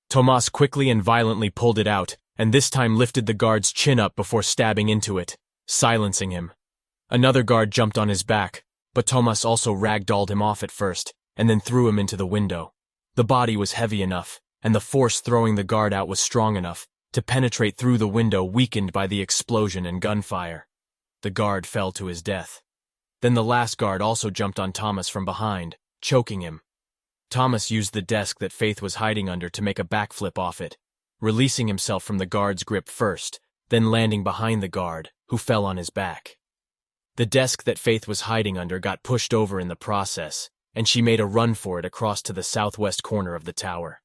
Tomas quickly and violently pulled it out, and this time lifted the guard's chin up before stabbing into it, silencing him. Another guard jumped on his back, but Tomas also ragdolled him off at first, and then threw him into the window. The body was heavy enough, and the force throwing the guard out was strong enough to penetrate through the window weakened by the explosion and gunfire. The guard fell to his death. Then the last guard also jumped on Tomas from behind, choking him. Tomas used the desk that Faith was hiding under to make a backflip off it, releasing himself from the guard's grip first, then landing behind the guard, who fell on his back. The desk that Faith was hiding under got pushed over in the process, and she made a run for it across to the southwest corner of the tower.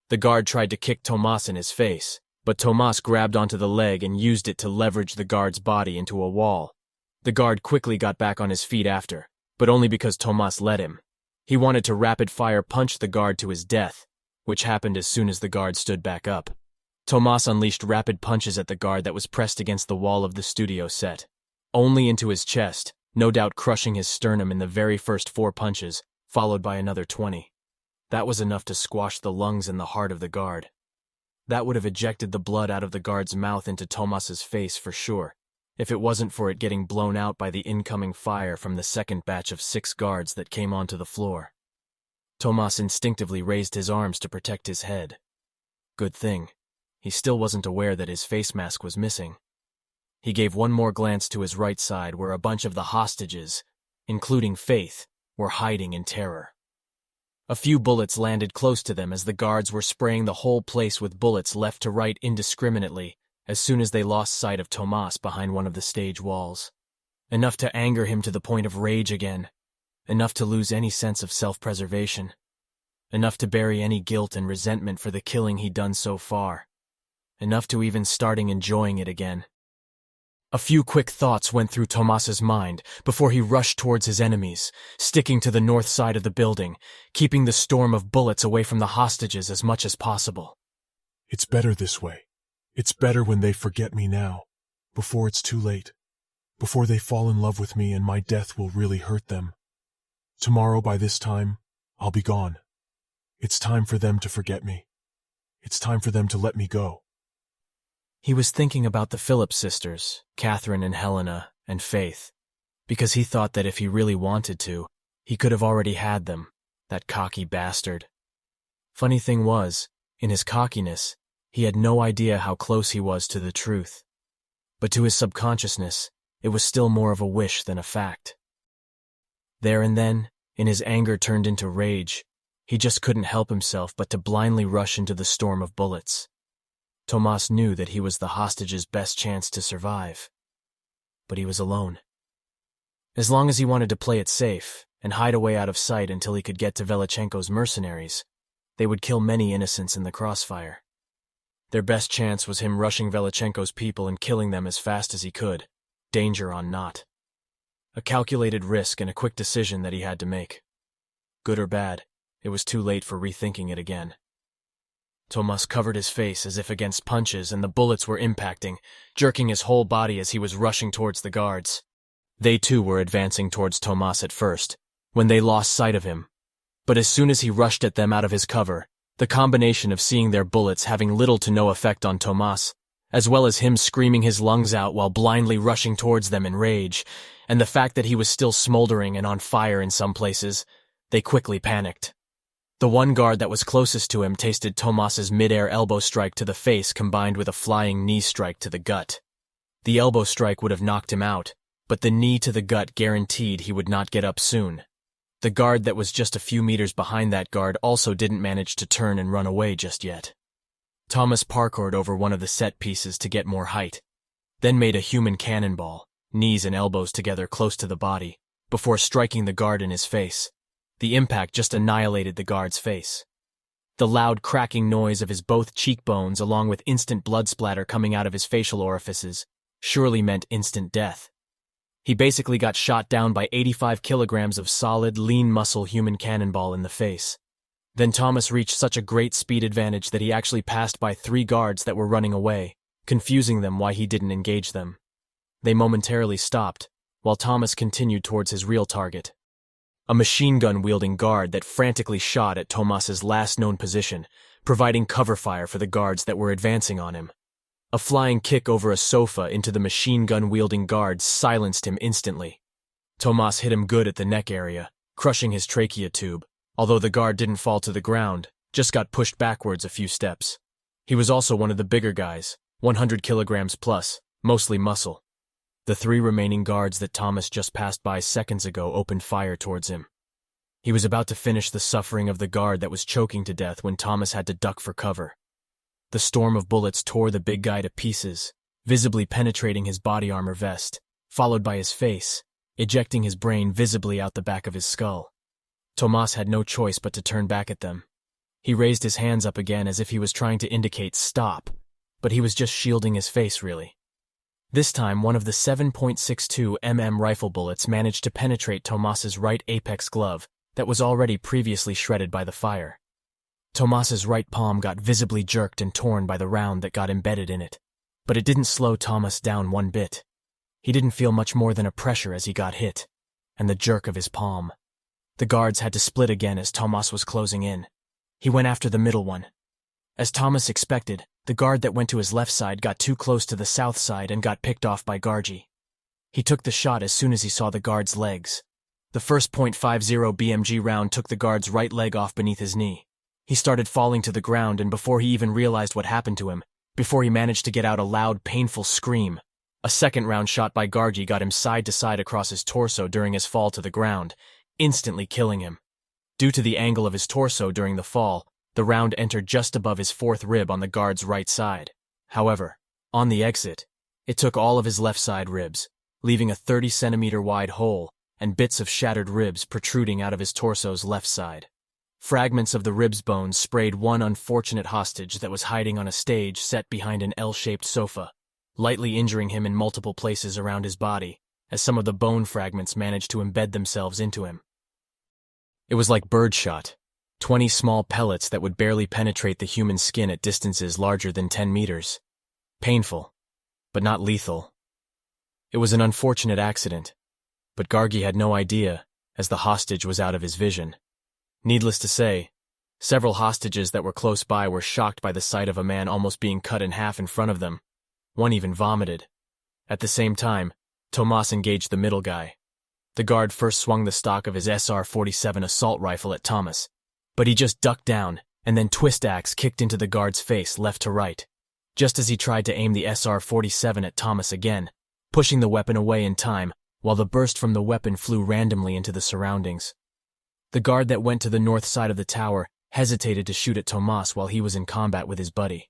The guard tried to kick Tomas in his face, but Tomas grabbed onto the leg and used it to leverage the guard's body into a wall. The guard quickly got back on his feet after, but only because Tomas let him. He wanted to rapid-fire punch the guard to his death, which happened as soon as the guard stood back up. Tomas unleashed rapid punches at the guard that was pressed against the wall of the studio set, only into his chest, no doubt crushing his sternum in the very first 4 punches, followed by another 20. That was enough to squash the lungs and the heart of the guard. That would have ejected the blood out of the guard's mouth into Tomas's face for sure, if it wasn't for it getting blown out by the incoming fire from the second batch of 6 guards that came onto the floor. Tomas instinctively raised his arms to protect his head. Good thing. He still wasn't aware that his face mask was missing. He gave one more glance to his right side where a bunch of the hostages, including Faith, were hiding in terror. A few bullets landed close to them as the guards were spraying the whole place with bullets left to right indiscriminately as soon as they lost sight of Tomas behind one of the stage walls. Enough to anger him to the point of rage again. Enough to lose any sense of self-preservation. Enough to bury any guilt and resentment for the killing he'd done so far. Enough to even starting enjoying it again. A few quick thoughts went through Tomas's mind before he rushed towards his enemies, sticking to the north side of the building, keeping the storm of bullets away from the hostages as much as possible. It's better this way. It's better when they forget me now, before it's too late, before they fall in love with me and my death will really hurt them. Tomorrow by this time, I'll be gone. It's time for them to forget me. It's time for them to let me go. He was thinking about the Phillips sisters, Catherine and Helena, and Faith, because he thought that if he really wanted to, he could have already had them, that cocky bastard. Funny thing was, in his cockiness, he had no idea how close he was to the truth. But to his subconsciousness, it was still more of a wish than a fact. There and then, in his anger turned into rage, he just couldn't help himself but to blindly rush into the storm of bullets. Tomas knew that he was the hostage's best chance to survive. But he was alone. As long as he wanted to play it safe, and hide away out of sight until he could get to Velichenko's mercenaries. They would kill many innocents in the crossfire. Their best chance was him rushing Velichenko's people and killing them as fast as he could, danger on not. A calculated risk and a quick decision that he had to make. Good or bad, it was too late for rethinking it again. Tomas covered his face as if against punches, and the bullets were impacting, jerking his whole body as he was rushing towards the guards. They too were advancing towards Tomas at first, when they lost sight of him. But as soon as he rushed at them out of his cover, the combination of seeing their bullets having little to no effect on Tomas, as well as him screaming his lungs out while blindly rushing towards them in rage, and the fact that he was still smoldering and on fire in some places, they quickly panicked. The one guard that was closest to him tasted Tomas's mid-air elbow strike to the face combined with a flying knee strike to the gut. The elbow strike would have knocked him out, but the knee to the gut guaranteed he would not get up soon. The guard that was just a few meters behind that guard also didn't manage to turn and run away just yet. Tomas parkoured over one of the set pieces to get more height, then made a human cannonball, knees and elbows together close to the body, before striking the guard in his face. The impact just annihilated the guard's face. The loud cracking noise of his both cheekbones along with instant blood splatter coming out of his facial orifices surely meant instant death. He basically got shot down by 85 kilograms of solid, lean muscle human cannonball in the face. Then Tomas reached such a great speed advantage that he actually passed by 3 guards that were running away, confusing them why he didn't engage them. They momentarily stopped, while Tomas continued towards his real target. A machine gun-wielding guard that frantically shot at Tomas's last known position, providing cover fire for the guards that were advancing on him. A flying kick over a sofa into the machine gun-wielding guard silenced him instantly. Tomas hit him good at the neck area, crushing his trachea tube, although the guard didn't fall to the ground, just got pushed backwards a few steps. He was also one of the bigger guys, 100 kilograms plus, mostly muscle. The 3 remaining guards that Tomas just passed by seconds ago opened fire towards him. He was about to finish the suffering of the guard that was choking to death when Tomas had to duck for cover. The storm of bullets tore the big guy to pieces, visibly penetrating his body armor vest, followed by his face, ejecting his brain visibly out the back of his skull. Tomas had no choice but to turn back at them. He raised his hands up again as if he was trying to indicate stop, but he was just shielding his face, really. This time, one of the 7.62 mm rifle bullets managed to penetrate Tomas's right apex glove that was already previously shredded by the fire. Tomas's right palm got visibly jerked and torn by the round that got embedded in it, but it didn't slow Tomas down one bit. He didn't feel much more than a pressure as he got hit, and the jerk of his palm. The guards had to split again as Tomas was closing in. He went after the middle one. As Tomas expected, the guard that went to his left side got too close to the south side and got picked off by Gargi. He took the shot as soon as he saw the guard's legs. The first .50 BMG round took the guard's right leg off beneath his knee. He started falling to the ground, and before he even realized what happened to him, before he managed to get out a loud, painful scream, a second round shot by Gargi got him side to side across his torso during his fall to the ground, instantly killing him. Due to the angle of his torso during the fall, the round entered just above his 4th rib on the guard's right side. However, on the exit, it took all of his left side ribs, leaving a 30-centimeter wide hole and bits of shattered ribs protruding out of his torso's left side. Fragments of the ribs bones sprayed one unfortunate hostage that was hiding on a stage set behind an L-shaped sofa, lightly injuring him in multiple places around his body, as some of the bone fragments managed to embed themselves into him. It was like birdshot, 20 small pellets that would barely penetrate the human skin at distances larger than 10 meters. Painful, but not lethal. It was an unfortunate accident, but Gargi had no idea, as the hostage was out of his vision. Needless to say, several hostages that were close by were shocked by the sight of a man almost being cut in half in front of them. One even vomited. At the same time, Tomas engaged the middle guy. The guard first swung the stock of his SR-47 assault rifle at Tomas, but he just ducked down and then twist-axe kicked into the guard's face left to right, just as he tried to aim the SR-47 at Tomas again, pushing the weapon away in time while the burst from the weapon flew randomly into the surroundings. The guard that went to the north side of the tower hesitated to shoot at Tomas while he was in combat with his buddy.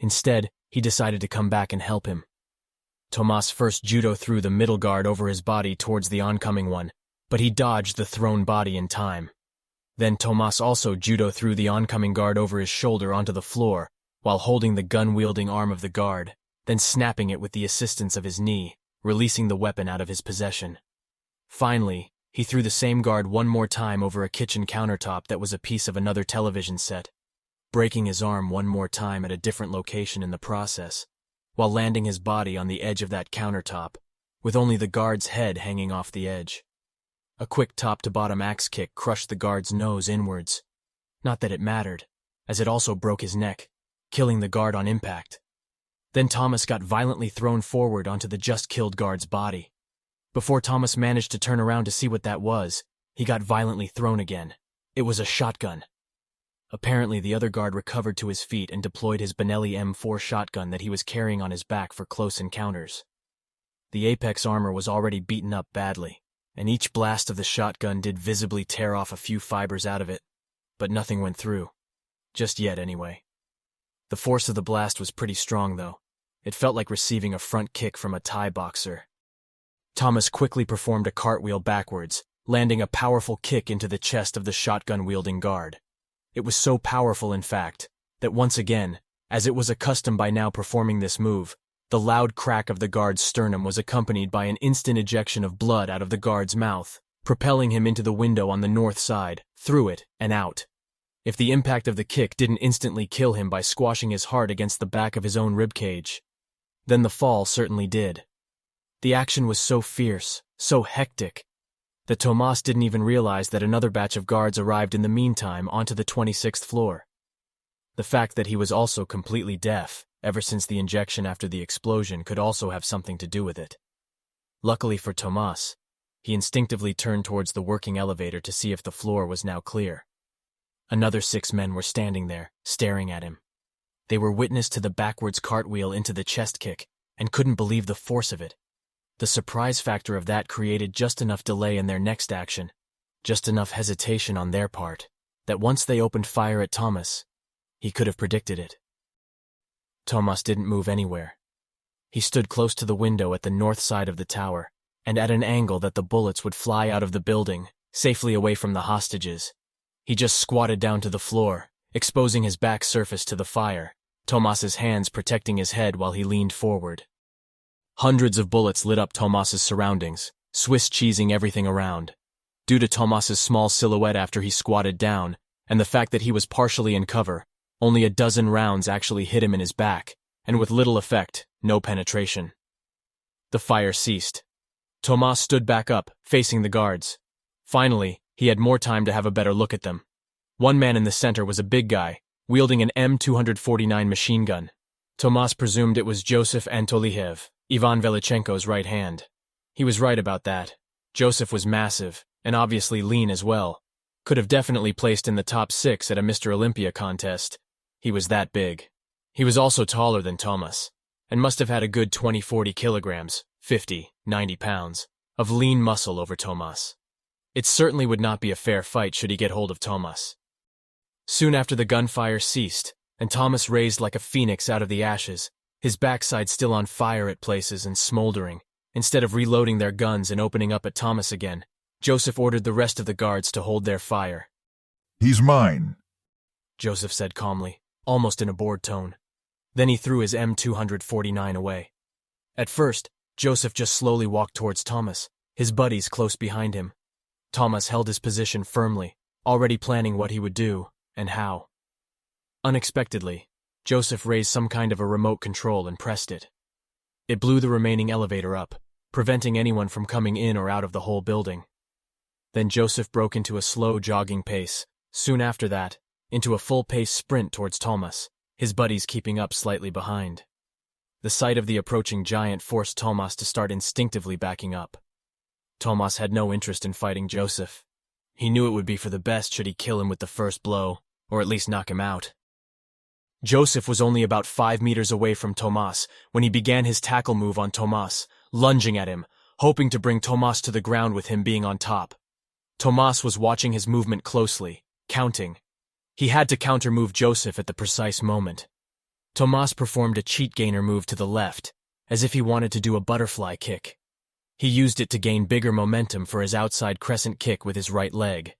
Instead, he decided to come back and help him. Tomas first judo threw the middle guard over his body towards the oncoming one, but he dodged the thrown body in time. Then Tomas also judo threw the oncoming guard over his shoulder onto the floor while holding the gun-wielding arm of the guard, then snapping it with the assistance of his knee, releasing the weapon out of his possession. Finally, he threw the same guard one more time over a kitchen countertop that was a piece of another television set, breaking his arm one more time at a different location in the process, while landing his body on the edge of that countertop, with only the guard's head hanging off the edge. A quick top-to-bottom axe kick crushed the guard's nose inwards. Not that it mattered, as it also broke his neck, killing the guard on impact. Then Tomas got violently thrown forward onto the just-killed guard's body. Before Tomas managed to turn around to see what that was, he got violently thrown again. It was a shotgun. Apparently, the other guard recovered to his feet and deployed his Benelli M4 shotgun that he was carrying on his back for close encounters. The Apex armor was already beaten up badly, and each blast of the shotgun did visibly tear off a few fibers out of it, but nothing went through. Just yet, anyway. The force of the blast was pretty strong, though. It felt like receiving a front kick from a Thai boxer. Tomas quickly performed a cartwheel backwards, landing a powerful kick into the chest of the shotgun-wielding guard. It was so powerful, in fact, that once again, as it was accustomed by now performing this move, the loud crack of the guard's sternum was accompanied by an instant ejection of blood out of the guard's mouth, propelling him into the window on the north side, through it, and out. If the impact of the kick didn't instantly kill him by squashing his heart against the back of his own ribcage, then the fall certainly did. The action was so fierce, so hectic, that Tomas didn't even realize that another batch of guards arrived in the meantime onto the 26th floor. The fact that he was also completely deaf, ever since the injection after the explosion, could also have something to do with it. Luckily for Tomas, he instinctively turned towards the working elevator to see if the floor was now clear. Another 6 men were standing there, staring at him. They were witness to the backwards cartwheel into the chest kick, and couldn't believe the force of it. The surprise factor of that created just enough delay in their next action, just enough hesitation on their part, that once they opened fire at Tomas, he could have predicted it. Tomas didn't move anywhere. He stood close to the window at the north side of the tower, and at an angle that the bullets would fly out of the building, safely away from the hostages. He just squatted down to the floor, exposing his back surface to the fire, Tomas's hands protecting his head while he leaned forward. Hundreds of bullets lit up Tomas's surroundings, Swiss cheesing everything around. Due to Tomas's small silhouette after he squatted down, and the fact that he was partially in cover, only a dozen rounds actually hit him in his back, and with little effect, no penetration. The fire ceased. Tomas stood back up, facing the guards. Finally, he had more time to have a better look at them. One man in the center was a big guy, wielding an M249 machine gun. Tomas presumed it was Joseph Antolihev, Ivan Velichenko's right hand. He was right about that. Joseph was massive, and obviously lean as well. Could have definitely placed in the top 6 at a Mr. Olympia contest. He was that big. He was also taller than Tomas, and must have had a good 20-40 kilograms, 50-90 pounds, of lean muscle over Tomas. It certainly would not be a fair fight should he get hold of Tomas. Soon after the gunfire ceased, and Tomas raised like a phoenix out of the ashes, his backside still on fire at places and smoldering. Instead of reloading their guns and opening up at Tomas again, Joseph ordered the rest of the guards to hold their fire. "He's mine," Joseph said calmly, almost in a bored tone. Then he threw his M249 away. At first, Joseph just slowly walked towards Tomas, his buddies close behind him. Tomas held his position firmly, already planning what he would do and how. Unexpectedly, Joseph raised some kind of a remote control and pressed it. It blew the remaining elevator up, preventing anyone from coming in or out of the whole building. Then Joseph broke into a slow jogging pace, soon after that, into a full-pace sprint towards Tomas, his buddies keeping up slightly behind. The sight of the approaching giant forced Tomas to start instinctively backing up. Tomas had no interest in fighting Joseph. He knew it would be for the best should he kill him with the first blow, or at least knock him out. Joseph was only about 5 meters away from Tomas when he began his tackle move on Tomas, lunging at him, hoping to bring Tomas to the ground with him being on top. Tomas was watching his movement closely, counting. He had to counter-move Joseph at the precise moment. Tomas performed a cheat gainer move to the left, as if he wanted to do a butterfly kick. He used it to gain bigger momentum for his outside crescent kick with his right leg.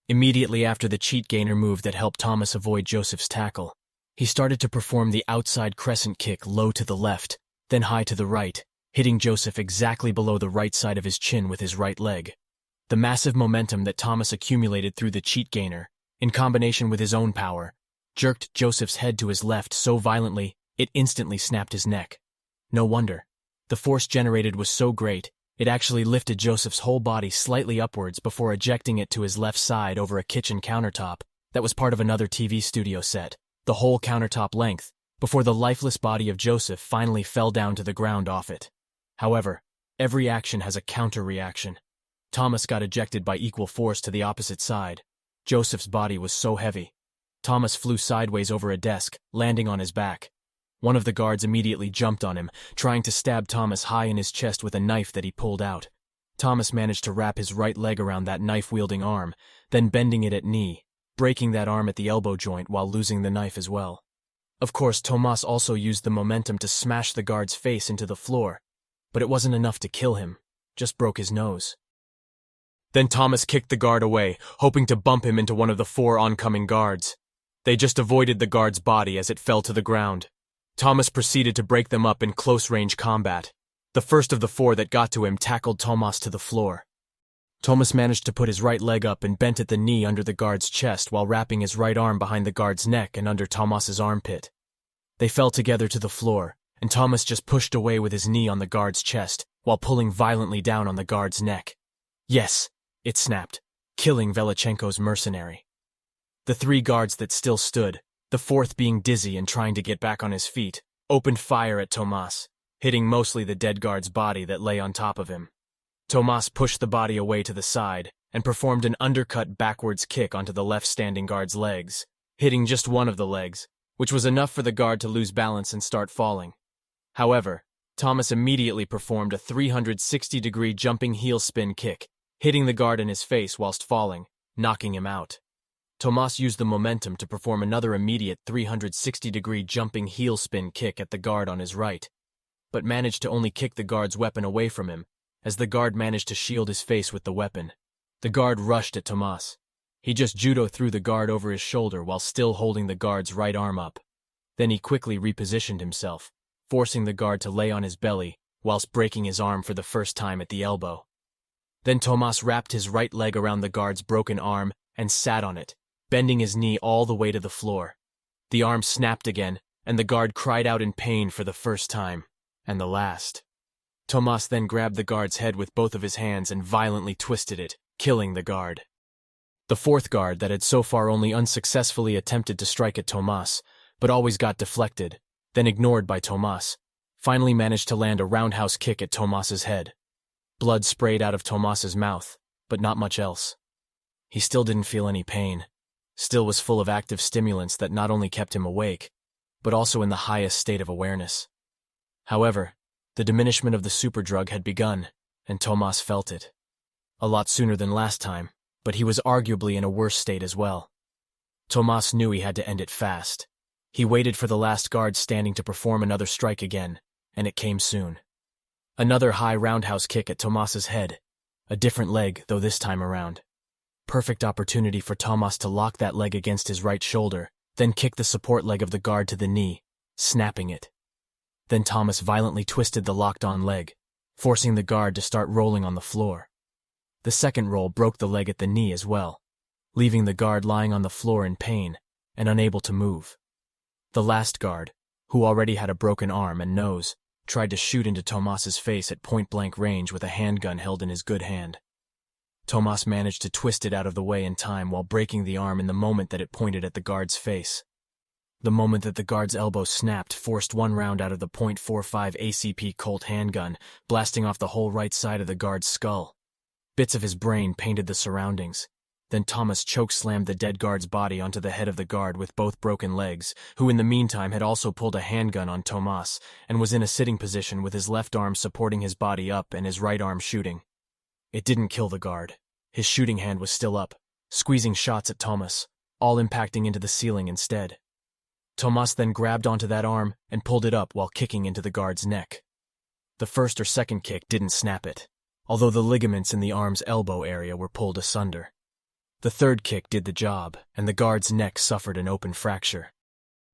Immediately after the cheat gainer move that helped Tomas avoid Joseph's tackle, he started to perform the outside crescent kick low to the left, then high to the right, hitting Joseph exactly below the right side of his chin with his right leg. The massive momentum that Tomas accumulated through the cheat gainer, in combination with his own power, jerked Joseph's head to his left so violently it instantly snapped his neck. No wonder. The force generated was so great, it actually lifted Joseph's whole body slightly upwards before ejecting it to his left side over a kitchen countertop that was part of another TV studio set, the whole countertop length, before the lifeless body of Joseph finally fell down to the ground off it. However, every action has a counter-reaction. Tomas got ejected by equal force to the opposite side. Joseph's body was so heavy. Tomas flew sideways over a desk, landing on his back. One of the guards immediately jumped on him, trying to stab Tomas high in his chest with a knife that he pulled out. Tomas managed to wrap his right leg around that knife-wielding arm, then bending it at knee, breaking that arm at the elbow joint while losing the knife as well. Of course, Tomas also used the momentum to smash the guard's face into the floor, but it wasn't enough to kill him, just broke his nose. Then Tomas kicked the guard away, hoping to bump him into one of the 4 oncoming guards. They just avoided the guard's body as it fell to the ground. Tomas proceeded to break them up in close-range combat. The first of the 4 that got to him tackled Tomas to the floor. Tomas managed to put his right leg up and bent at the knee under the guard's chest while wrapping his right arm behind the guard's neck and under Tomas's armpit. They fell together to the floor, and Tomas just pushed away with his knee on the guard's chest while pulling violently down on the guard's neck. Yes, it snapped, killing Velichenko's mercenary. The 3 guards that still stood, the 4th being dizzy and trying to get back on his feet, opened fire at Tomas, hitting mostly the dead guard's body that lay on top of him. Tomas pushed the body away to the side and performed an undercut backwards kick onto the left-standing guard's legs, hitting just one of the legs, which was enough for the guard to lose balance and start falling. However, Tomas immediately performed a 360-degree jumping heel spin kick, hitting the guard in his face whilst falling, knocking him out. Tomas used the momentum to perform another immediate 360-degree jumping heel spin kick at the guard on his right, but managed to only kick the guard's weapon away from him, as the guard managed to shield his face with the weapon. The guard rushed at Tomas. He just judo threw the guard over his shoulder while still holding the guard's right arm up. Then he quickly repositioned himself, forcing the guard to lay on his belly whilst breaking his arm for the first time at the elbow. Then Tomas wrapped his right leg around the guard's broken arm and sat on it, bending his knee all the way to the floor. The arm snapped again, and the guard cried out in pain for the first time, and the last. Tomas then grabbed the guard's head with both of his hands and violently twisted it, killing the guard. The 4th guard that had so far only unsuccessfully attempted to strike at Tomas, but always got deflected, then ignored by Tomas, finally managed to land a roundhouse kick at Tomas's head. Blood sprayed out of Tomas's mouth, but not much else. He still didn't feel any pain, still was full of active stimulants that not only kept him awake, but also in the highest state of awareness. However, the diminishment of the superdrug had begun, and Tomas felt it. A lot sooner than last time, but he was arguably in a worse state as well. Tomas knew he had to end it fast. He waited for the last guard standing to perform another strike again, and it came soon. Another high roundhouse kick at Tomas's head, a different leg, though this time around. Perfect opportunity for Tomas to lock that leg against his right shoulder, then kick the support leg of the guard to the knee, snapping it. Then Tomas violently twisted the locked-on leg, forcing the guard to start rolling on the floor. The second roll broke the leg at the knee as well, leaving the guard lying on the floor in pain and unable to move. The last guard, who already had a broken arm and nose, tried to shoot into Tomas's face at point-blank range with a handgun held in his good hand. Tomas managed to twist it out of the way in time while breaking the arm in the moment that it pointed at the guard's face. The moment that the guard's elbow snapped forced one round out of the .45 ACP Colt handgun, blasting off the whole right side of the guard's skull. Bits of his brain painted the surroundings. Then Tomas choke-slammed the dead guard's body onto the head of the guard with both broken legs, who in the meantime had also pulled a handgun on Tomas and was in a sitting position with his left arm supporting his body up and his right arm shooting. It didn't kill the guard. His shooting hand was still up, squeezing shots at Tomas, all impacting into the ceiling instead. Tomas then grabbed onto that arm and pulled it up while kicking into the guard's neck. The first or second kick didn't snap it. although the ligaments in the arm's elbow area were pulled asunder. The third kick did the job, and the guard's neck suffered an open fracture.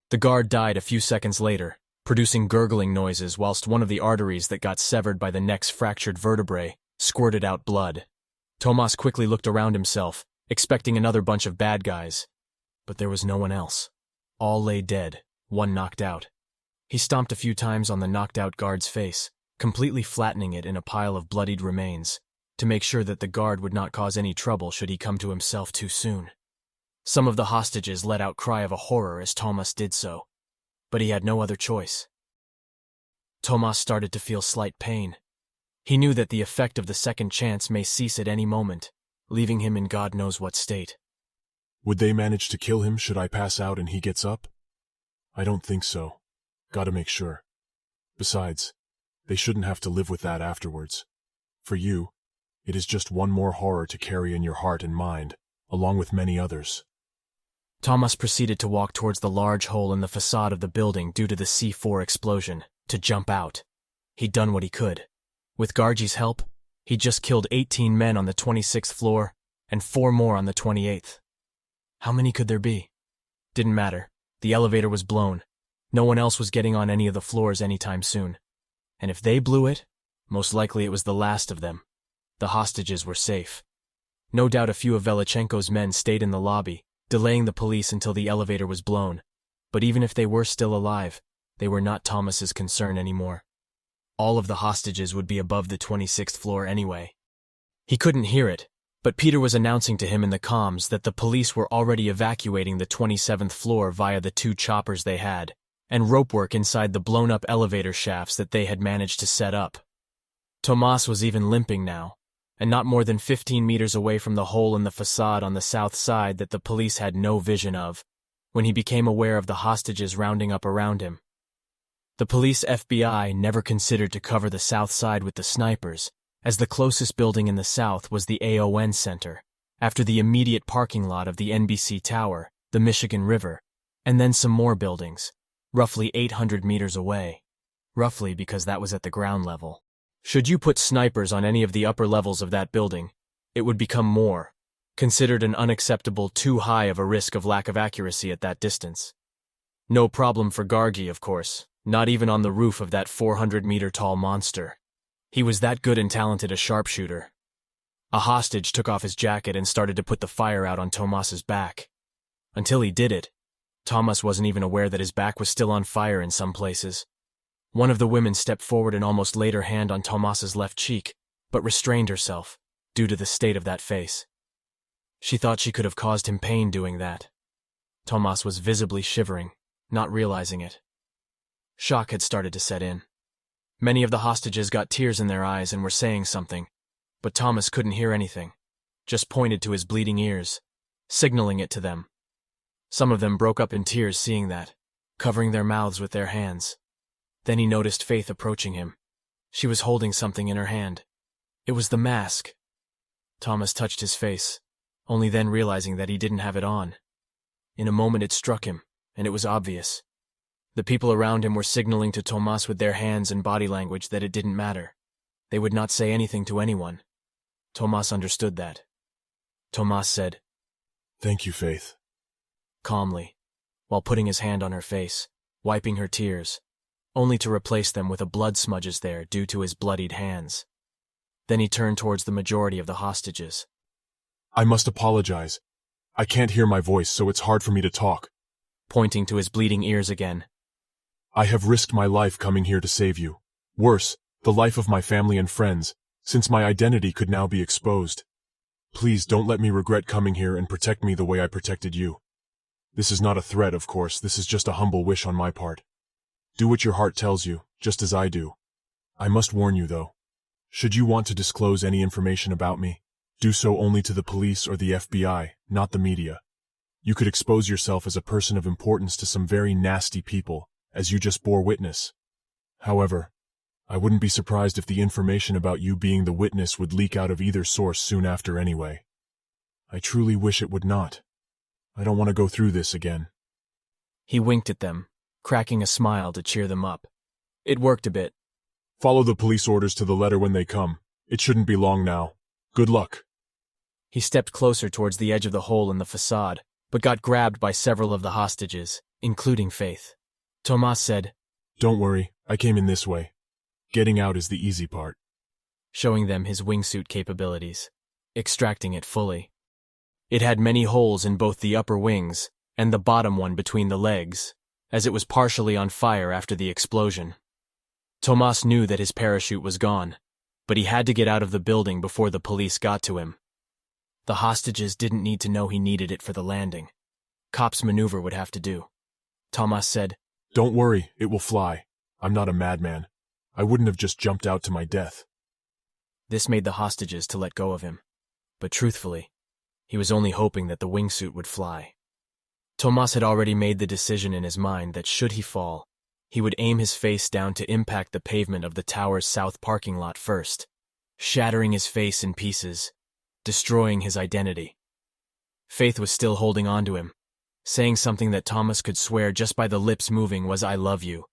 The guard died a few seconds later, producing gurgling noises whilst one of the arteries that got severed by the neck's fractured vertebrae squirted out blood. Tomas quickly looked around himself, expecting another bunch of bad guys. But there was no one else. All lay dead, one knocked out. He stomped a few times on the knocked-out guard's face, completely flattening it in a pile of bloodied remains, to make sure that the guard would not cause any trouble should he come to himself too soon. Some of the hostages let out a cry of horror as Tomas did so, but he had no other choice. Tomas started to feel slight pain. He knew that the effect of the second chance may cease at any moment, leaving him in God knows what state. Would they manage to kill him should I pass out and he gets up? I don't think so. Gotta make sure. Besides, they shouldn't have to live with that afterwards. For you, it is just one more horror to carry in your heart and mind, along with many others. Tomas proceeded to walk towards the large hole in the facade of the building due to the C4 explosion, to jump out. He'd done what he could. With Gargi's help, he'd just killed 18 men on the 26th floor and 4 more on the 28th. How many could there be? Didn't matter. The elevator was blown. No one else was getting on any of the floors anytime soon. And if they blew it, most likely it was the last of them. The hostages were safe. No doubt a few of Velichenko's men stayed in the lobby, delaying the police until the elevator was blown. But even if they were still alive, they were not Tomas's concern anymore. All of the hostages would be above the 26th floor anyway. He couldn't hear it, but Peter was announcing to him in the comms that the police were already evacuating the 27th floor via the 2 choppers they had, and ropework inside the blown-up elevator shafts that they had managed to set up. Tomas was even limping now, and not more than 15 meters away from the hole in the facade on the south side that the police had no vision of, when he became aware of the hostages rounding up around him. The police FBI never considered to cover the south side with the snipers, as the closest building in the south was the AON Center, after the immediate parking lot of the NBC Tower, the Michigan River, and then some more buildings, roughly 800 meters away. Roughly because that was at the ground level. Should you put snipers on any of the upper levels of that building, it would become more, considered an unacceptable too high of a risk of lack of accuracy at that distance. No problem for Gargi, of course, not even on the roof of that 400-meter-tall monster. He was that good and talented a sharpshooter. A hostage took off his jacket and started to put the fire out on Tomas's back. Until he did it, Tomas wasn't even aware that his back was still on fire in some places. One of the women stepped forward and almost laid her hand on Tomas's left cheek, but restrained herself, due to the state of that face. She thought she could have caused him pain doing that. Tomas was visibly shivering, not realizing it. Shock had started to set in. Many of the hostages got tears in their eyes and were saying something, but Tomas couldn't hear anything, just pointed to his bleeding ears, signaling it to them. Some of them broke up in tears seeing that, covering their mouths with their hands. Then he noticed Faith approaching him. She was holding something in her hand. It was the mask. Tomas touched his face, only then realizing that he didn't have it on. In a moment it struck him, and it was obvious. The people around him were signaling to Tomas with their hands and body language that it didn't matter. They would not say anything to anyone. Tomas understood that. Tomas said, "Thank you, Faith," calmly, while putting his hand on her face, wiping her tears, only to replace them with a blood smudges there due to his bloodied hands. Then he turned towards the majority of the hostages. "I must apologize. I can't hear my voice, so it's hard for me to talk," pointing to his bleeding ears again. "I have risked my life coming here to save you. Worse, the life of my family and friends, since my identity could now be exposed. Please don't let me regret coming here and protect me the way I protected you. This is not a threat, of course, this is just a humble wish on my part. Do what your heart tells you, just as I do. I must warn you, though. Should you want to disclose any information about me, do so only to the police or the FBI, not the media. You could expose yourself as a person of importance to some very nasty people, as you just bore witness. However, I wouldn't be surprised if the information about you being the witness would leak out of either source soon after anyway. I truly wish it would not. I don't want to go through this again." He winked at them, cracking a smile to cheer them up. It worked a bit. "Follow the police orders to the letter when they come. It shouldn't be long now. Good luck. He stepped closer towards the edge of the hole in the facade, but got grabbed by several of the hostages, including Faith. Tomas said, Don't worry, I came in this way. Getting out is the easy part. Showing them his wingsuit capabilities, extracting it fully. It had many holes in both the upper wings and the bottom one between the legs, as it was partially on fire after the explosion. Tomas knew that his parachute was gone, but he had to get out of the building before the police got to him. The hostages didn't need to know he needed it for the landing. Cops' maneuver would have to do. Tomas said, Don't worry, it will fly. I'm not a madman. I wouldn't have just jumped out to my death. This made the hostages to let go of him, but truthfully, he was only hoping that the wingsuit would fly. Tomas had already made the decision in his mind that should he fall, he would aim his face down to impact the pavement of the tower's south parking lot first, shattering his face in pieces, destroying his identity. Faith was still holding on to him, saying something that Tomas could swear just by the lips moving was "I love you,"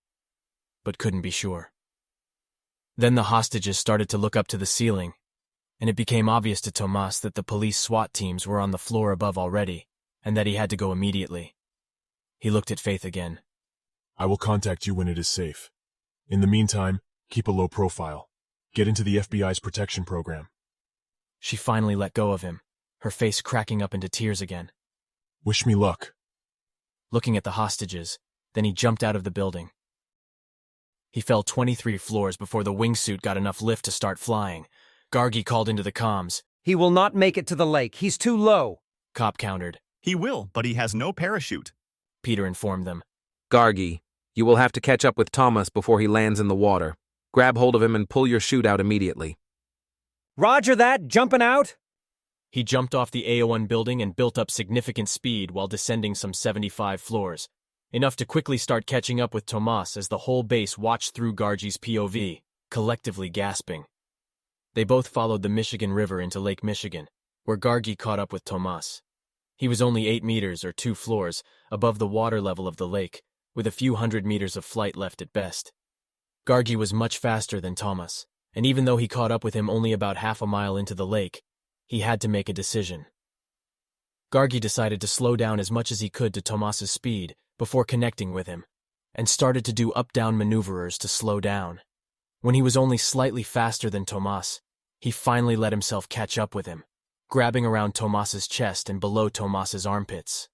but couldn't be sure. Then the hostages started to look up to the ceiling, and it became obvious to Tomas that the police SWAT teams were on the floor above already, and that he had to go immediately. He looked at Faith again. I will contact you when it is safe. In the meantime, keep a low profile. Get into the FBI's protection program. She finally let go of him, her face cracking up into tears again. Wish me luck. Looking at the hostages, then he jumped out of the building. He fell 23 floors before the wingsuit got enough lift to start flying. Gargi called into the comms. He will not make it to the lake. He's too low. Cop countered. He will, but he has no parachute. Peter informed them. Gargi, you will have to catch up with Tomas before he lands in the water. Grab hold of him and pull your chute out immediately. Roger that, jumping out? He jumped off the AO1 building and built up significant speed while descending some 75 floors, enough to quickly start catching up with Tomas as the whole base watched through Gargi's POV, collectively gasping. They both followed the Michigan River into Lake Michigan, where Gargi caught up with Tomas. He was only 8 meters or 2 floors above the water level of the lake, with a few hundred meters of flight left at best. Gargi was much faster than Tomas, and even though he caught up with him only about half a mile into the lake, he had to make a decision. Gargi decided to slow down as much as he could to Tomas's speed before connecting with him, and started to do up-down maneuvers to slow down. When he was only slightly faster than Tomas, he finally let himself catch up with him, grabbing around Tomas's chest and below Tomas's armpits.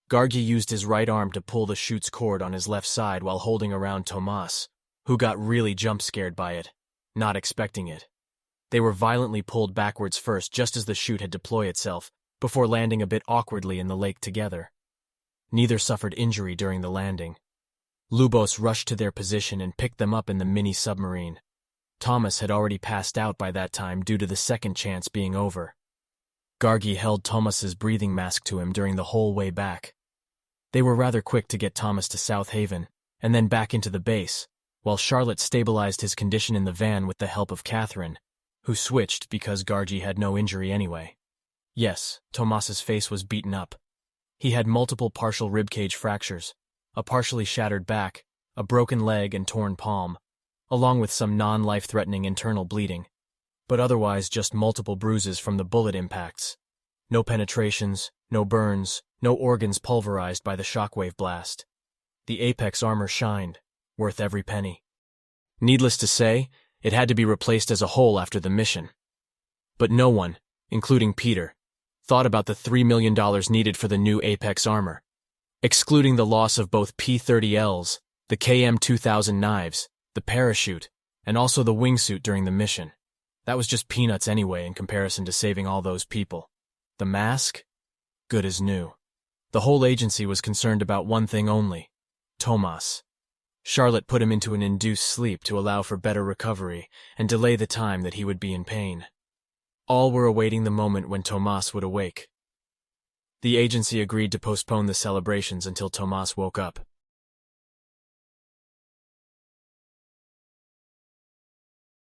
Gargi used his right arm to pull the chute's cord on his left side while holding around Tomas, who got really jump-scared by it, not expecting it. They were violently pulled backwards first just as the chute had deployed itself, before landing a bit awkwardly in the lake together. Neither suffered injury during the landing. Lubos rushed to their position and picked them up in the mini-submarine. Tomas had already passed out by that time due to the second chance being over. Gargi held Tomas's breathing mask to him during the whole way back. They were rather quick to get Tomas to South Haven, and then back into the base, while Charlotte stabilized his condition in the van with the help of Catherine, who switched because Gargi had no injury anyway. Yes, Tomas's face was beaten up. He had multiple partial ribcage fractures, a partially shattered back, a broken leg and torn palm, along with some non-life-threatening internal bleeding, but otherwise just multiple bruises from the bullet impacts. No penetrations, no burns, no organs pulverized by the shockwave blast. The Apex armor shined, worth every penny. Needless to say, it had to be replaced as a whole after the mission. But no one, including Peter, thought about the $3 million needed for the new Apex armor, excluding the loss of both P-30Ls, the KM-2000 knives, the parachute, and also the wingsuit during the mission. That was just peanuts anyway in comparison to saving all those people. The mask? Good as new. The whole agency was concerned about one thing only: Tomas. Charlotte put him into an induced sleep to allow for better recovery and delay the time that he would be in pain. All were awaiting the moment when Tomas would awake. The agency agreed to postpone the celebrations until Tomas woke up.